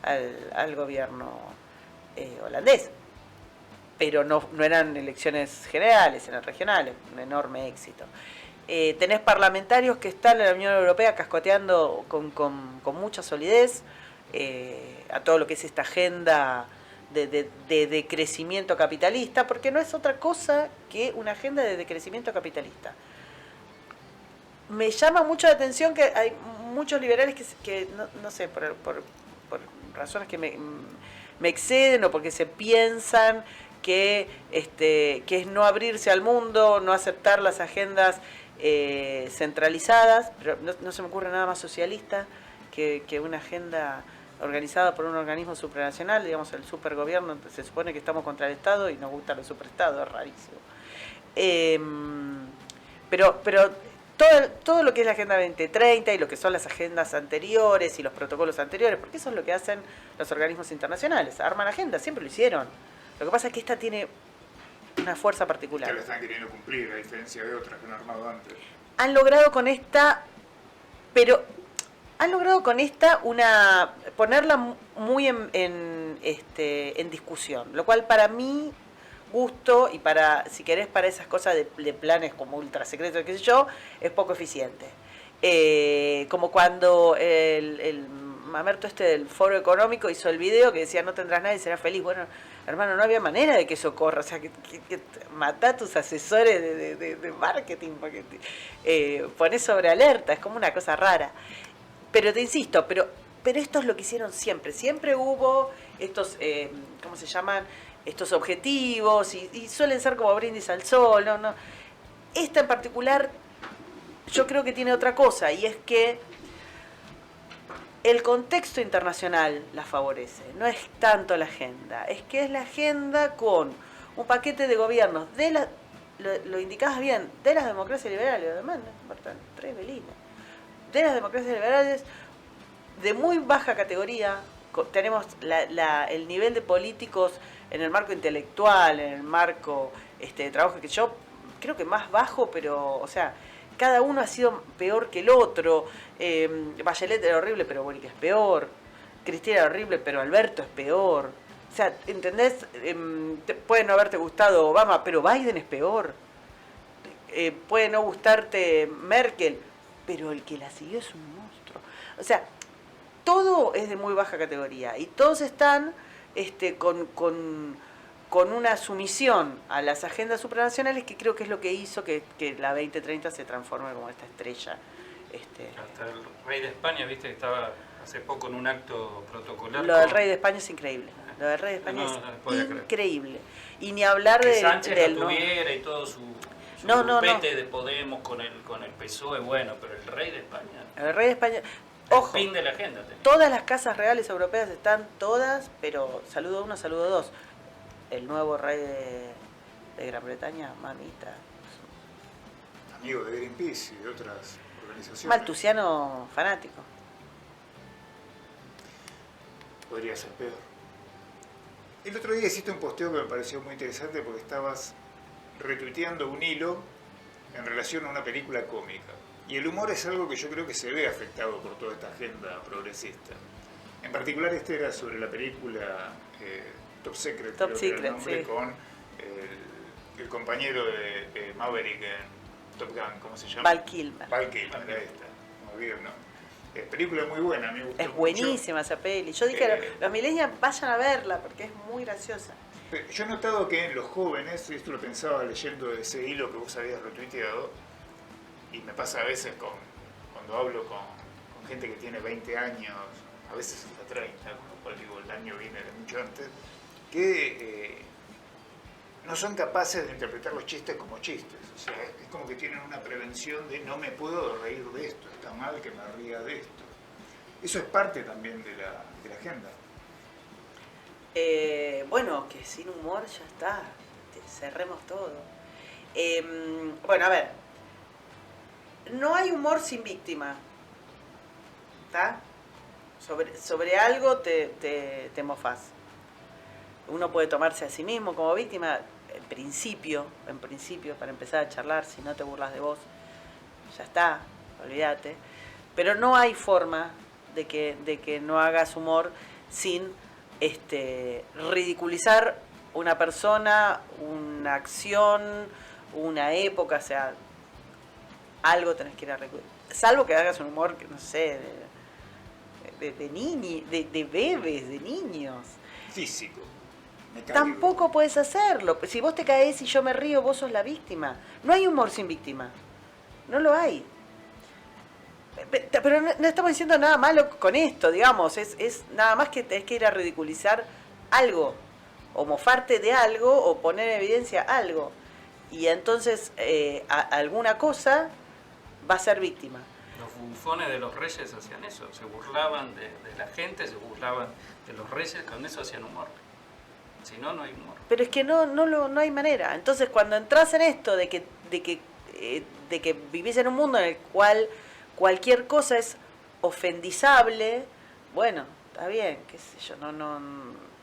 al gobierno holandés. Pero no eran elecciones generales, eran regionales, un enorme éxito. Tenés parlamentarios que están en la Unión Europea cascoteando con mucha solidez a todo lo que es esta agenda de decrecimiento capitalista, porque no es otra cosa que una agenda de decrecimiento capitalista. Me llama mucho la atención que hay muchos liberales que no sé, por razones que me exceden o porque se piensan que es no abrirse al mundo, no aceptar las agendas centralizadas, pero no se me ocurre nada más socialista que una agenda organizada por un organismo supranacional, digamos el supergobierno. Se supone que estamos contra el Estado y nos gusta el superestado, es rarísimo. Pero todo lo que es la Agenda 2030 y lo que son las agendas anteriores y los protocolos anteriores, porque eso es lo que hacen los organismos internacionales, arman agendas, siempre lo hicieron. Lo que pasa es que esta tiene una fuerza particular. Que la están queriendo cumplir, a diferencia de otras que han armado antes. Han logrado con esta, ponerla muy en discusión, lo cual para mí gusto y si querés para esas cosas de planes como ultra secretos, qué sé yo, es poco eficiente. Como cuando el mamerto del Foro Económico hizo el video que decía no tendrás nadie y serás feliz. Bueno, hermano, no había manera de que eso ocurra, o sea, que matá a tus asesores de marketing, porque ponés sobre alerta, es como una cosa rara. Pero te insisto, pero esto es lo que hicieron siempre hubo estos, ¿cómo se llaman? Estos objetivos y suelen ser como brindis al sol, no. Esta en particular yo creo que tiene otra cosa, y es que el contexto internacional la favorece, no es tanto la agenda, es que es la agenda con un paquete de gobiernos, lo indicabas bien, de las democracias liberales, además, no importan, 3 velines, de las democracias liberales de muy baja categoría, tenemos el nivel de políticos en el marco intelectual, en el marco de trabajo, que yo creo que más bajo, pero, o sea, cada uno ha sido peor que el otro. Bachelet era horrible, pero Boric es peor. Cristina era horrible, pero Alberto es peor. O sea, ¿entendés? Puede no haberte gustado Obama, pero Biden es peor. Puede no gustarte Merkel, pero el que la siguió es un monstruo. O sea, todo es de muy baja categoría y todos están con una sumisión a las agendas supranacionales, que creo que es lo que hizo que la 2030 se transforme como esta estrella. Hasta el rey de España, viste, que estaba hace poco en un acto protocolar. Lo del rey de España es increíble. Lo del rey de España es increíble. Y ni hablar que de Sánchez del tuviera y todo su grupete de Podemos con el PSOE, bueno, pero el rey de España. El rey de España. Ojo, el fin de la agenda. Todas las casas reales europeas están todas, pero saludo 1, saludo 2. El nuevo rey de Gran Bretaña, mamita. Amigo de Greenpeace y de otras organizaciones. Maltusiano fanático. Podría ser peor. El otro día hiciste un posteo que me pareció muy interesante porque estabas retuiteando un hilo en relación a una película cómica. Y el humor es algo que yo creo que se ve afectado por toda esta agenda progresista. En particular era sobre la película Top Secret, Top creo Secret, que era el nombre, sí. con el compañero de Maverick en Top Gun, ¿cómo se llama? Val Kilmer. Val Kilmer, era esta. Muy bien, ¿no? Película muy buena, me gustó. Es buenísima esa peli. Yo dije, los millennials vayan a verla porque es muy graciosa. Yo he notado que en los jóvenes, esto lo pensaba leyendo ese hilo que vos habías retuiteado, y me pasa a veces cuando hablo con gente que tiene 20 años, a veces hasta 30, con lo cual digo, el año viene de mucho antes, que no son capaces de interpretar los chistes como chistes. O sea, es como que tienen una prevención de no me puedo reír de esto, está mal que me ría de esto. Eso es parte también de la agenda. Bueno, que sin humor ya está, cerremos todo. Bueno, a ver, no hay humor sin víctima, ¿está? Sobre algo te mofás. Uno puede tomarse a sí mismo como víctima, en principio, para empezar a charlar, si no te burlas de vos, ya está, olvídate. Pero no hay forma de que no hagas humor sin ridiculizar una persona, una acción, una época, o sea, algo tenés que ir a ridiculizar. Salvo que hagas un humor, no sé, de bebés, de niños. Físico. Mecánico. Tampoco puedes hacerlo. Si vos te caes y yo me río, vos sos la víctima. No hay humor sin víctima. No lo hay. Pero no estamos diciendo nada malo con esto, digamos. Es nada más que tenés que ir a ridiculizar algo. O mofarte de algo, o poner en evidencia algo. Y entonces alguna cosa va a ser víctima. Los bufones de los reyes hacían eso. Se burlaban de la gente, se burlaban de los reyes, con eso hacían humor. Si no, no hay humor. Pero es que no hay manera. Entonces, cuando entras en esto de que vivís en un mundo en el cual cualquier cosa es ofendizable, bueno, está bien, qué sé yo,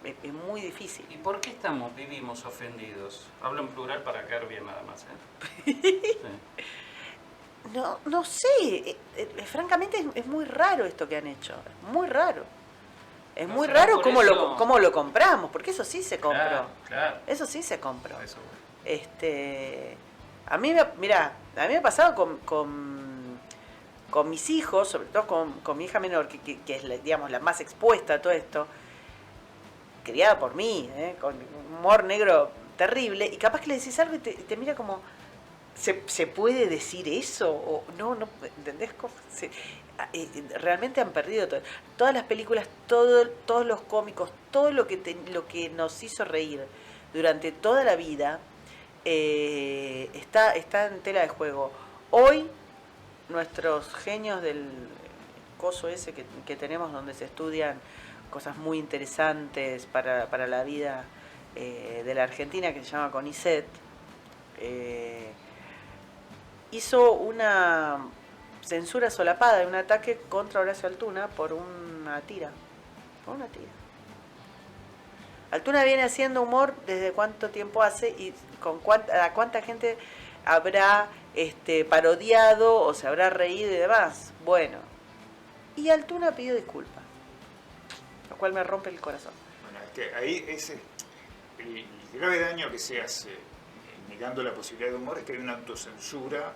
es muy difícil. ¿Y por qué vivimos ofendidos? Hablo en plural para caer bien nada más, ¿eh? Sí. No sé, francamente es muy raro esto que han hecho, es muy raro. Es muy raro cómo lo compramos, porque eso sí se compró. Claro. Eso sí se compró. Eso. A mí me ha pasado con mis hijos, sobre todo con mi hija menor, que es digamos la más expuesta a todo esto, criada por mí, con un humor negro terrible, y capaz que le decís algo y te mira como, ¿se puede decir eso? O no, ¿entendés? Realmente han perdido todo. Todas las películas, todos los cómicos, todo lo que nos hizo reír durante toda la vida está en tela de juego. Hoy nuestros genios coso ese que tenemos donde se estudian cosas muy interesantes para la vida de la Argentina, que se llama CONICET, hizo una censura solapada de un ataque contra Horacio Altuna por una tira. Por una tira. Altuna viene haciendo humor desde cuánto tiempo hace y a cuánta gente habrá parodiado o se habrá reído y demás. Bueno, y Altuna pidió disculpas, lo cual me rompe el corazón. Bueno, es que ahí el grave daño que se hace negando la posibilidad de humor es que hay una autocensura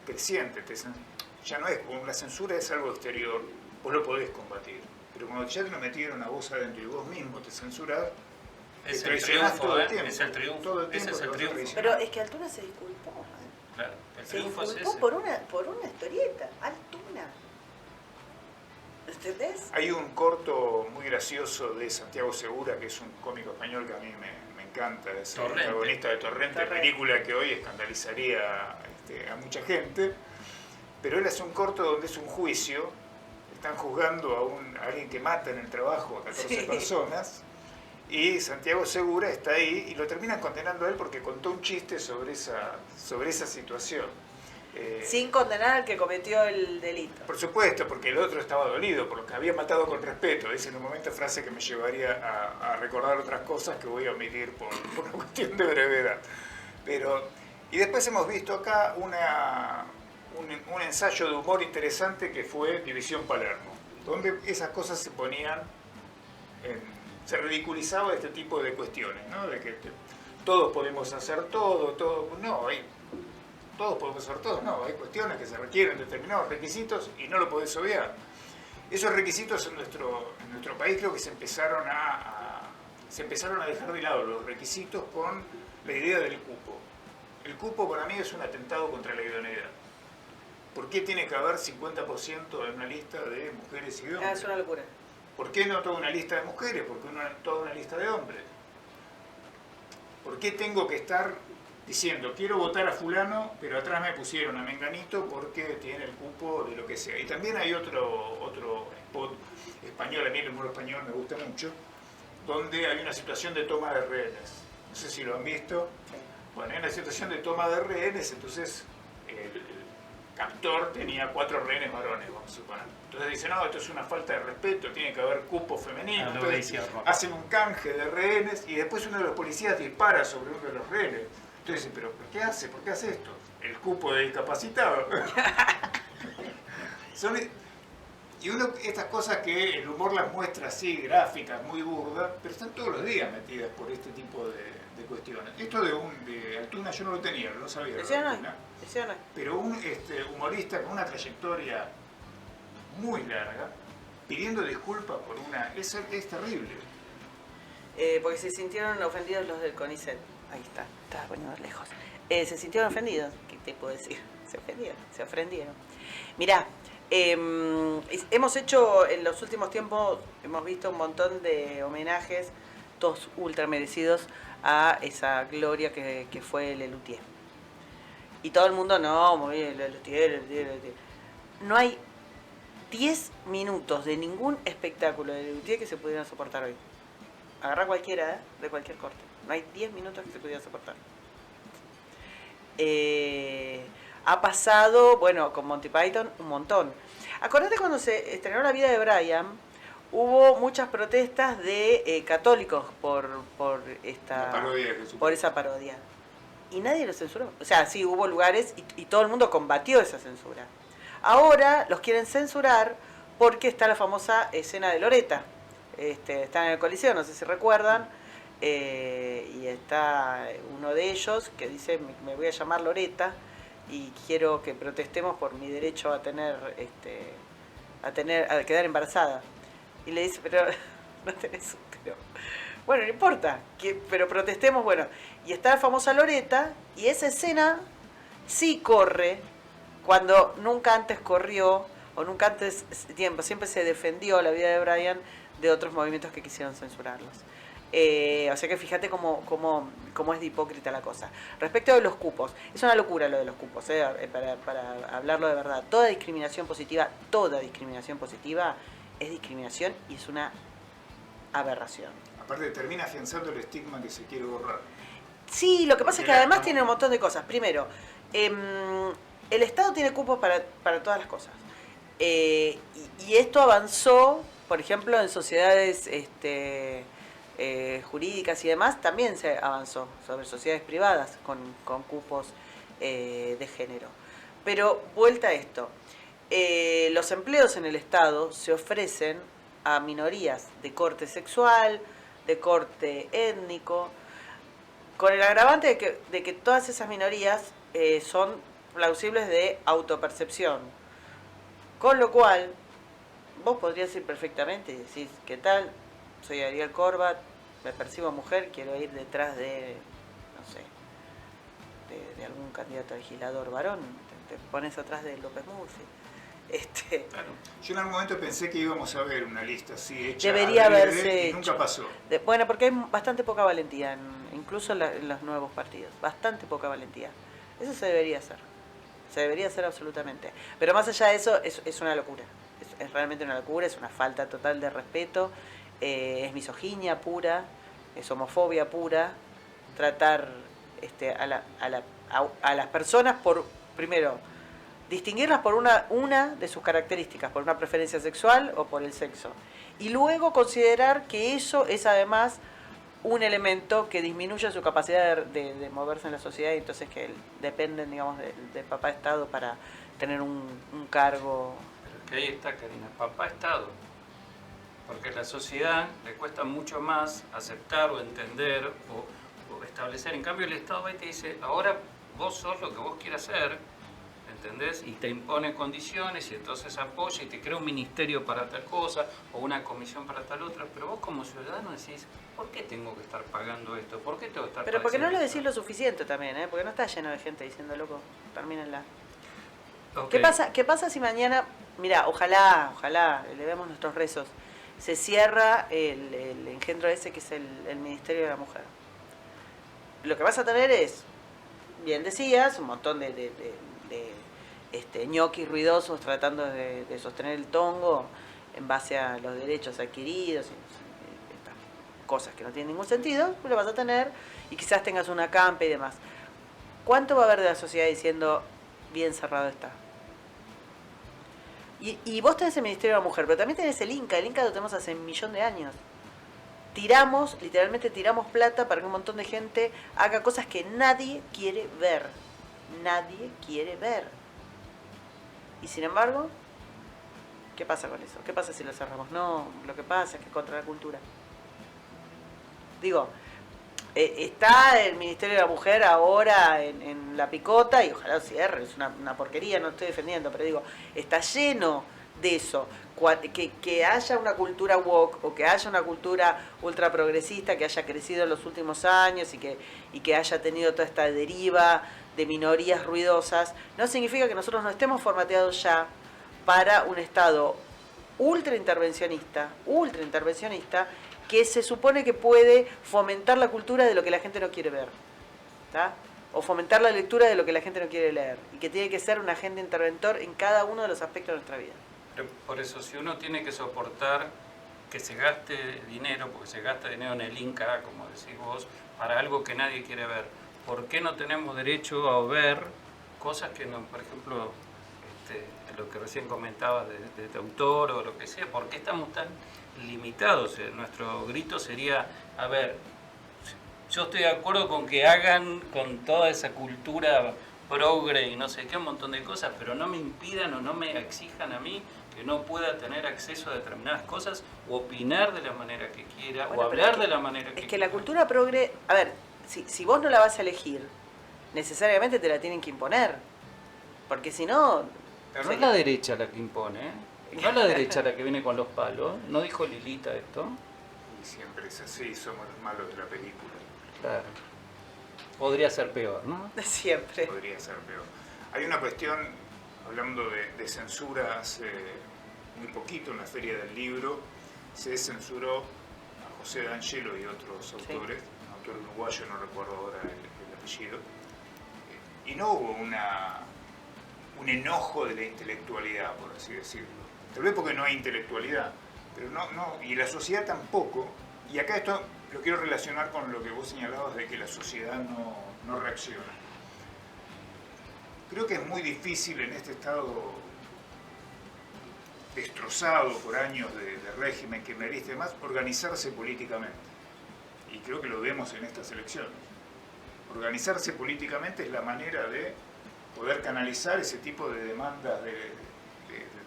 creciente. Ya no es, como la censura es algo exterior, vos lo podés combatir. Pero cuando ya te lo metieron a vos adentro y vos mismo te censurás, Es te el traicionás triunfo, todo el tiempo. es el triunfo. Todo el tiempo Ese es el te vas a triunfo. traicionar. Pero es que Altuna se disculpó. Claro, el Se triunfo es disculpó ese. por una historieta. Altuna. ¿Entendés? Hay un corto muy gracioso de Santiago Segura, que es un cómico español que a mí me encanta, es el Torrente. protagonista de Torrente, película que hoy escandalizaría a mucha gente, pero él hace un corto donde es un juicio, están juzgando a alguien que mata en el trabajo a 14 Sí. personas, y Santiago Segura está ahí y lo terminan condenando a él porque contó un chiste sobre esa situación. Sin condenar al que cometió el delito. Por supuesto, porque el otro estaba dolido, por lo que había matado con respeto. Es en un momento frase que me llevaría a recordar otras cosas que voy a omitir por una cuestión de brevedad. Y después hemos visto acá un ensayo de humor interesante que fue División Palermo, donde esas cosas se ponían, se ridiculizaba este tipo de cuestiones, ¿no? De que todos podemos hacer todo, no, todos podemos hacer todo, no, hay cuestiones que se requieren determinados requisitos y no lo podés obviar. Esos requisitos en nuestro país creo que se empezaron a dejar de lado los requisitos con la idea del cupo. El cupo para mí es un atentado contra la idoneidad. ¿Por qué tiene que haber 50% en una lista de mujeres y de hombres? Es una locura. ¿Por qué no toda una lista de mujeres? ¿Por qué no toda una lista de hombres? ¿Por qué tengo que estar diciendo, quiero votar a fulano, pero atrás me pusieron a menganito porque tiene el cupo de lo que sea? Y también hay otro spot español, a mí el humor español me gusta mucho, donde hay una situación de toma de rehenes. No sé si lo han visto. Bueno, hay una situación de toma de rehenes, entonces el captor tenía 4 rehenes varones, vamos a suponer. Entonces dice, no, esto es una falta de respeto, tiene que haber cupo femenino. Entonces hacen un canje de rehenes y después uno de los policías dispara sobre uno de los rehenes. Entonces dice, pero ¿por qué hace? ¿Por qué hace esto? El cupo de discapacitado. Y estas cosas que el humor las muestra así, gráficas, muy burdas, pero están todos los días metidas por este tipo de cuestiones. Esto de Altuna yo no lo tenía, no lo sabía. Pero un humorista con una trayectoria muy larga, pidiendo disculpas por es terrible. Porque se sintieron ofendidos los del CONICET. Ahí está, estaba poniendo lejos. Se sintieron ofendidos, ¿qué te puedo decir? Se ofendieron. Mirá, hemos hecho en los últimos tiempos, hemos visto un montón de homenajes, todos ultra merecidos, a esa gloria que fue Lelutier. Y todo el mundo, no, muy bien, Lelutier. No hay 10 minutos de ningún espectáculo de Lelutier que se pudieran soportar hoy. Agarra cualquiera, de cualquier corte. No hay 10 minutos que se pudieran soportar. Ha pasado, bueno, con Monty Python, un montón. Acordate cuando se estrenó La vida de Brian, hubo muchas protestas de católicos por esa parodia. Y nadie lo censuró. O sea, sí, hubo lugares y todo el mundo combatió esa censura. Ahora los quieren censurar porque está la famosa escena de Loretta. Está en el Coliseo, no sé si recuerdan, y está uno de ellos que dice, me voy a llamar Loretta y quiero que protestemos por mi derecho a quedar embarazada. Y le dice, pero no tenés útero. Bueno, no importa, pero protestemos, bueno. Y está la famosa Loretta, y esa escena sí corre cuando nunca antes corrió, o nunca antes siempre se defendió La vida de Brian de otros movimientos que quisieron censurarlos. O sea que fíjate cómo es de hipócrita la cosa. Respecto de los cupos, es una locura lo de los cupos, para hablarlo de verdad. Toda discriminación positiva es discriminación y es una aberración. Aparte termina afianzando el estigma que se quiere borrar. Sí, lo que pasa es que además tiene un montón de cosas. Primero, el Estado tiene cupos para todas las cosas. Y esto avanzó, por ejemplo, en sociedades jurídicas y demás, también se avanzó sobre sociedades privadas con cupos de género. Pero vuelta a esto, los empleos en el Estado se ofrecen a minorías de corte sexual, de corte étnico, con el agravante de que todas esas minorías son plausibles de autopercepción. Con lo cual, vos podrías ir perfectamente y decir, ¿qué tal? Soy Ariel Corbat, me percibo mujer, quiero ir detrás de, no sé, de algún candidato a legislador varón, te pones atrás de López Murphy. Claro. Yo en algún momento pensé que íbamos a ver una lista así hecha. Debería haberse hecho. Nunca pasó. Bueno, porque hay bastante poca valentía, incluso en los nuevos partidos. Bastante poca valentía. Eso se debería hacer. Se debería hacer absolutamente. Pero más allá de eso, es una locura. Es realmente una locura, es una falta total de respeto. Es misoginia pura, es homofobia pura. Tratar a las personas por, primero, distinguirlas por una de sus características, por una preferencia sexual o por el sexo. Y luego considerar que eso es además un elemento que disminuye su capacidad de moverse en la sociedad y entonces que dependen, digamos, de papá Estado para tener un cargo. Pero que ahí está, Karina, papá Estado. Porque a la sociedad le cuesta mucho más aceptar o entender o establecer. En cambio el Estado va y te dice, ahora vos sos lo que vos quieras ser, ¿entendés? Y te impone condiciones y entonces apoya y te crea un ministerio para tal cosa o una comisión para tal otra, pero vos como ciudadano decís, ¿por qué tengo que estar pagando esto? ¿Por qué tengo que estar Pero porque no lo esto? decís lo suficiente también, porque no está lleno de gente diciendo, loco, termínenla. Okay. ¿Qué pasa si mañana, mira, ojalá, elevemos nuestros rezos, se cierra el engendro ese que es el Ministerio de la Mujer? Lo que vas a tener es, bien decías, un montón de ñoquis ruidosos tratando de sostener el tongo en base a los derechos adquiridos y estas cosas que no tienen ningún sentido, lo vas a tener y quizás tengas una campa y demás. ¿Cuánto va a haber de la sociedad diciendo bien cerrado está? Y vos tenés el Ministerio de la Mujer, pero también tenés el Inca lo tenemos hace 1.000.000 de años. Literalmente tiramos plata para que un montón de gente haga cosas que nadie quiere ver. Nadie quiere ver. Y sin embargo, ¿qué pasa con eso? ¿Qué pasa si lo cerramos? No, lo que pasa es que es contra la cultura. Digo, está el Ministerio de la Mujer ahora en la picota y ojalá lo cierre, es una porquería, no estoy defendiendo, pero digo, está lleno de eso. Que haya una cultura woke o que haya una cultura ultra progresista que haya crecido en los últimos años y que haya tenido toda esta deriva de minorías ruidosas, no significa que nosotros no estemos formateados ya para un Estado ultra intervencionista, que se supone que puede fomentar la cultura de lo que la gente no quiere ver, ¿tá? O fomentar la lectura de lo que la gente no quiere leer, y que tiene que ser un agente interventor en cada uno de los aspectos de nuestra vida. Pero por eso, si uno tiene que soportar que se gaste dinero, porque se gasta dinero en el Inca, como decís vos, para algo que nadie quiere ver, ¿por qué no tenemos derecho a ver cosas que no, por ejemplo, lo que recién comentabas de autor o lo que sea? ¿Por qué estamos tan limitados? Nuestro grito sería, a ver, yo estoy de acuerdo con que hagan con toda esa cultura progre y no sé qué, un montón de cosas, pero no me impidan o no me exijan a mí que no pueda tener acceso a determinadas cosas o opinar de la manera que quiera, bueno, o hablar de la manera que quiera. Es que la cultura progre, a ver, si vos no la vas a elegir, necesariamente te la tienen que imponer, porque si no... Pero no es la derecha la que impone, ¿eh? No es la derecha la que viene con los palos. ¿No dijo Lilita esto? Y siempre es así, somos los malos de la película. Claro. Podría ser peor, ¿no? Siempre. Podría ser peor. Hay una cuestión, hablando de censura, hace muy poquito en la Feria del Libro, se censuró a José D'Angelo y otros autores, un autor uruguayo, no recuerdo ahora el apellido, y no hubo un enojo de la intelectualidad, por así decirlo. Tal vez porque no hay intelectualidad, pero no, y la sociedad tampoco. Y acá esto lo quiero relacionar con lo que vos señalabas de que la sociedad no reacciona. Creo que es muy difícil en este estado destrozado por años de régimen que me y demás, organizarse políticamente. Y creo que lo vemos en estas elecciones. Organizarse políticamente es la manera de poder canalizar ese tipo de demandas de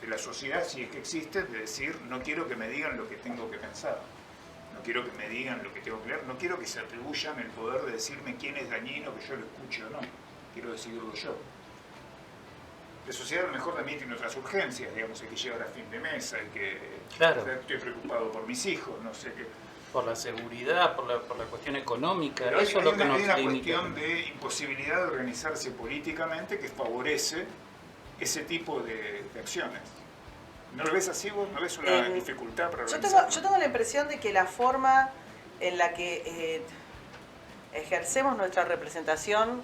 la sociedad, si es que existe, de decir, no quiero que me digan lo que tengo que pensar, no quiero que me digan lo que tengo que leer, no quiero que se atribuyan el poder de decirme quién es dañino, que yo lo escuche o no, quiero decidirlo yo. La sociedad a lo mejor también tiene otras urgencias, digamos, hay que llegar a fin de mes, hay que... Claro. Estoy preocupado por mis hijos, no sé qué... Por la seguridad, por la cuestión económica, Pero eso es lo que nos hay una limita. cuestión de imposibilidad de organizarse políticamente que favorece ese tipo de acciones. ¿No lo ves así vos? ¿No ves una dificultad para organizarse? Yo tengo la impresión de que la forma en la que ejercemos nuestra representación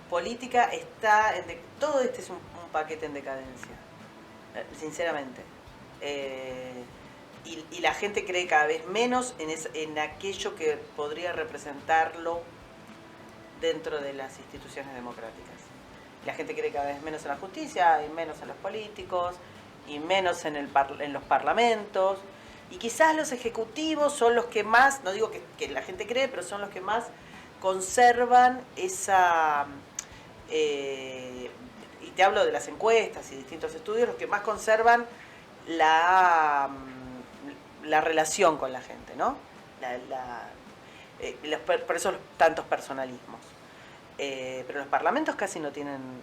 política está... todo este es un paquete en decadencia, sinceramente. Y la gente cree cada vez menos en aquello que podría representarlo dentro de las instituciones democráticas. La gente cree cada vez menos en la justicia, y menos en los políticos, y menos en los parlamentos. Y quizás los ejecutivos son los que más, no digo que la gente cree, pero son los que más conservan esa... y te hablo de las encuestas y distintos estudios, los que más conservan la relación con la gente, ¿no? Por eso tantos personalismos. Pero los parlamentos casi no tienen,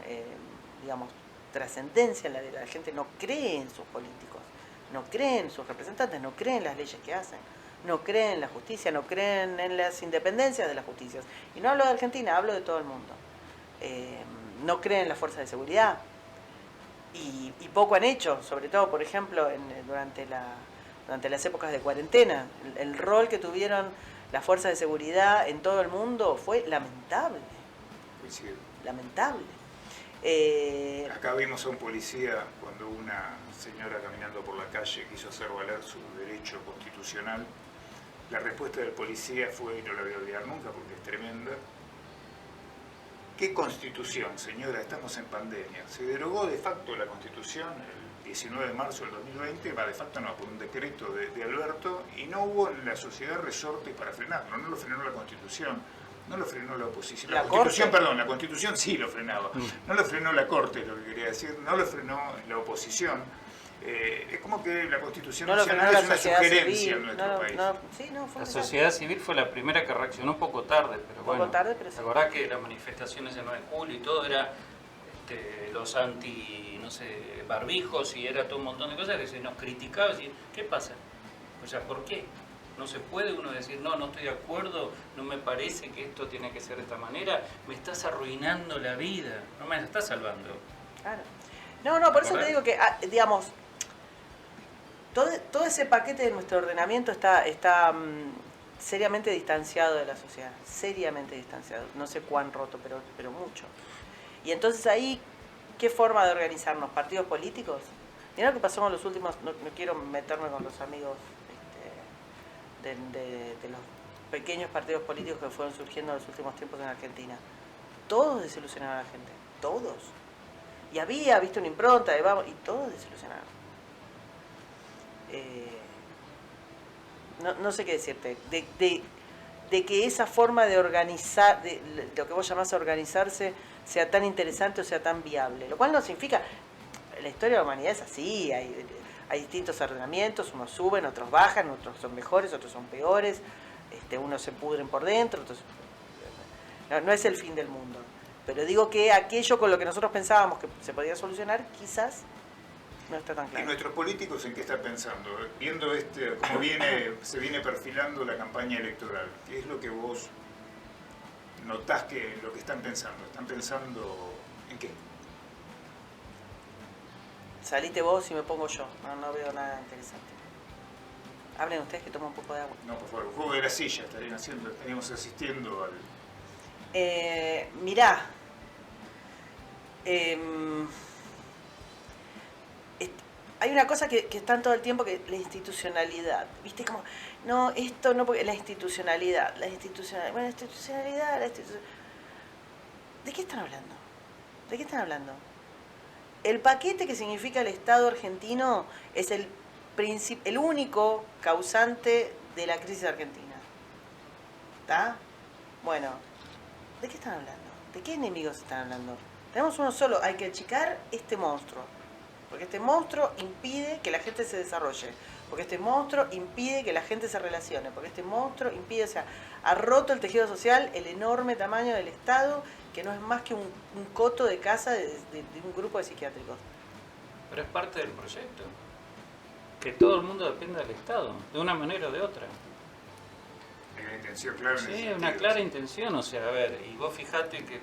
digamos, trascendencia. La gente no cree en sus políticos, no cree en sus representantes, no cree en las leyes que hacen, no cree en la justicia, no creen en las independencias de las justicias. Y no hablo de Argentina, hablo de todo el mundo. No creen en las fuerzas de seguridad. Y poco han hecho, sobre todo, por ejemplo, durante las épocas de cuarentena. El rol que tuvieron las fuerzas de seguridad en todo el mundo fue lamentable. Coincido. Lamentable. Acá vimos a un policía cuando una señora caminando por la calle quiso hacer valer su derecho constitucional. La respuesta del policía fue, y no la voy a olvidar nunca porque es tremenda: ¿qué constitución, señora? Estamos en pandemia. Se derogó de facto la constitución el 19 de marzo del 2020, de facto no, por un decreto de Alberto, y no hubo en la sociedad resorte para frenarlo. No lo frenó la constitución, no lo frenó la oposición. La constitución sí lo frenaba. No lo frenó la Corte, lo que quería decir, no lo frenó la oposición. Es como que la Constitución Nacional es una sugerencia en nuestro país. La sociedad civil fue la primera que reaccionó un poco tarde, pero bueno. Poco tarde, pero sí. La verdad que las manifestaciones del 9 de julio y todo era los barbijos y era todo un montón de cosas que se nos criticaba. Decir, ¿qué pasa? O sea, ¿por qué? No se puede uno decir, no estoy de acuerdo, no me parece que esto tiene que ser de esta manera, me estás arruinando la vida, no me la estás salvando. Claro. No, por eso te digo que, digamos, todo ese paquete de nuestro ordenamiento está seriamente distanciado de la sociedad, seriamente distanciado, no sé cuán roto, pero mucho. Y entonces ahí, ¿qué forma de organizarnos? ¿Partidos políticos? Mirá lo que pasó con los últimos, no quiero meterme con los amigos de los pequeños partidos políticos que fueron surgiendo en los últimos tiempos en Argentina. Todos desilusionaron a la gente, todos. Y había, una impronta de vamos, y todos desilusionaron. No sé qué decirte, de que esa forma de organizar, de lo que vos llamás organizarse, sea tan interesante o sea tan viable. Lo cual no significa, la historia de la humanidad es así, hay distintos ordenamientos, unos suben, otros bajan, otros son mejores, otros son peores, unos se pudren por dentro, otros... No es el fin del mundo. Pero digo que aquello con lo que nosotros pensábamos que se podía solucionar, quizás no está tan claro. ¿Y nuestros políticos en qué están pensando? Viendo cómo se viene perfilando la campaña electoral, ¿qué es lo que vos notás que lo que están pensando? ¿Están pensando en qué? Salite vos y me pongo yo. No veo nada interesante. Hablen ustedes que tomo un poco de agua. No, por favor, el juego de la silla estaríamos asistiendo al... Mirá, hay una cosa que está todo el tiempo, que la institucionalidad, ¿viste? Como, no, esto no, porque la institucionalidad, bueno, la institucionalidad, ¿de qué están hablando? ¿De qué están hablando? El paquete que significa el Estado argentino es el único causante de la crisis argentina. ¿Está? Bueno, ¿de qué están hablando? ¿De qué enemigos están hablando? Tenemos uno solo, hay que achicar este monstruo. Porque este monstruo impide que la gente se desarrolle. Porque este monstruo impide que la gente se relacione. Porque este monstruo impide, o sea, ha roto el tejido social, el enorme tamaño del Estado, que no es más que un coto de casa de un grupo de psiquiátricos. Pero es parte del proyecto. Que todo el mundo dependa del Estado, de una manera o de otra. Hay una intención clara. Sí, una clara intención, o sea, a ver, y vos fijate que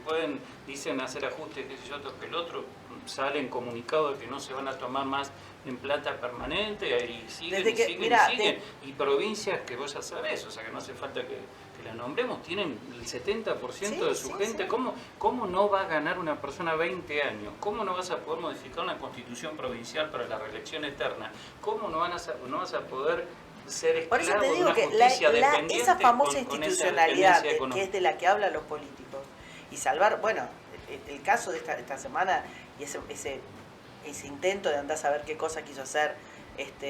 dicen hacer ajustes, qué sé yo, otro que el otro, salen comunicados de que no se van a tomar más en plata permanente, y siguen, y provincias que vos ya sabés, o sea, que no hace falta que la nombremos, tienen el 70% de su gente. Sí. ¿Cómo no va a ganar una persona 20 años? ¿Cómo no vas a poder modificar una constitución provincial para la reelección eterna? ¿Cómo no vas a poder ser esclavo de una justicia dependiente esa famosa institucionalidad que es de la que hablan los políticos? Y salvar, bueno, el caso de esta semana y ese intento de andar a saber qué cosa quiso hacer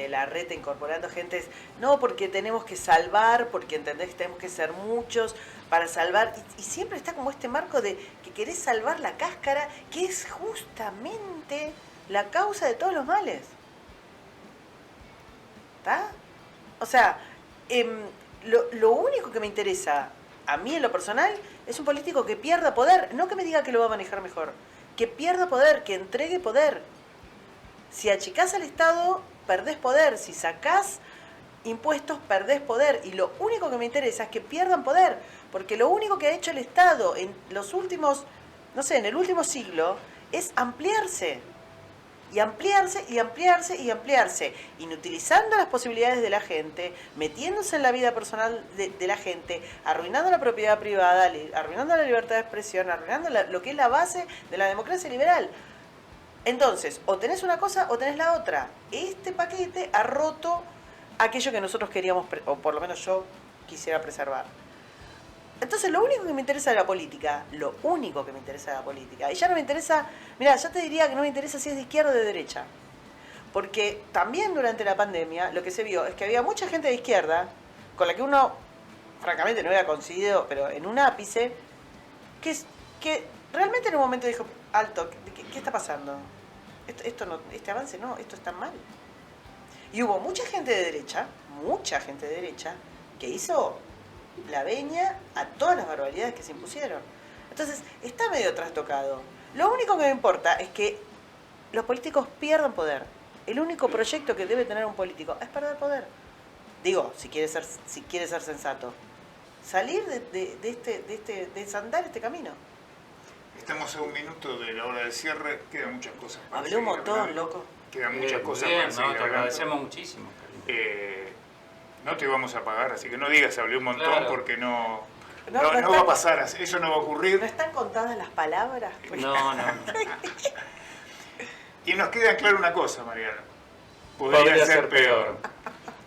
la reta incorporando gente, no, porque tenemos que salvar, porque entendés que tenemos que ser muchos para salvar, y siempre está como este marco de que querés salvar la cáscara, que es justamente la causa de todos los males. ¿Está? O sea, lo único que me interesa a mí en lo personal es un político que pierda poder, no que me diga que lo va a manejar mejor, que pierda poder, que entregue poder. Si achicás al Estado, perdés poder. Si sacás impuestos, perdés poder. Y lo único que me interesa es que pierdan poder. Porque lo único que ha hecho el Estado en los últimos, no sé, en el último siglo, es ampliarse. Y ampliarse, y ampliarse, y ampliarse. Inutilizando las posibilidades de la gente, metiéndose en la vida personal de la gente, arruinando la propiedad privada, arruinando la libertad de expresión, arruinando lo que es la base de la democracia liberal. Entonces, o tenés una cosa o tenés la otra. Este paquete ha roto aquello que nosotros queríamos, o por lo menos yo quisiera preservar. Entonces, lo único que me interesa de la política, y ya no me interesa, mirá, ya te diría que no me interesa si es de izquierda o de derecha. Porque también durante la pandemia lo que se vio es que había mucha gente de izquierda, con la que uno, francamente, no hubiera coincidido, pero en un ápice, que realmente en un momento dijo, alto, ¿qué está pasando? Este avance no, esto está mal. Y hubo mucha gente de derecha, que hizo la veña a todas las barbaridades que se impusieron. Entonces, está medio trastocado. Lo único que me importa es que los políticos pierdan poder. El único proyecto que debe tener un político es perder poder. Digo, si quiere ser sensato. Salir de desandar este camino. Estamos a un minuto de la hora del cierre, quedan muchas cosas para Hablé un montón, loco. Quedan muchas cosas bien, para seguir te agradecemos muchísimo. No te vamos a pagar, así que no digas hablé un montón, claro, porque no va a pasar, eso no va a ocurrir. ¿No están contadas las palabras? No. Y nos queda claro una cosa, Mariano. Podría ser peor.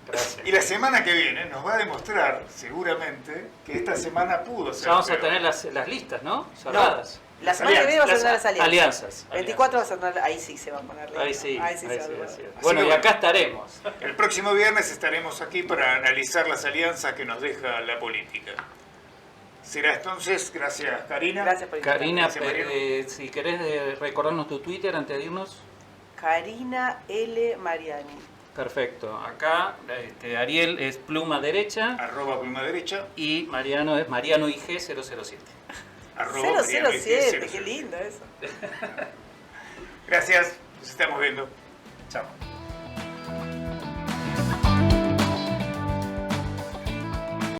Gracias. Y la semana que viene nos va a demostrar, seguramente, que esta semana pudo ser vamos peor. a tener las listas, ¿no? Cerradas. No, la semana que viene vas a tener las alianzas. 24 vas a tener, ahí sí se va a poner. Ahí sí. Sí. Bueno, y acá estaremos. El próximo viernes estaremos aquí para analizar las alianzas que nos deja la política. Será entonces, gracias Karina. Gracias por invitarme. Karina, si querés recordarnos tu Twitter antes de irnos. Karina L. Mariani. Perfecto. Acá Ariel es pluma derecha. @pluma derecha. Y Mariano es Mariano IG 007. 007, qué lindo eso. Gracias, nos estamos viendo. Chao.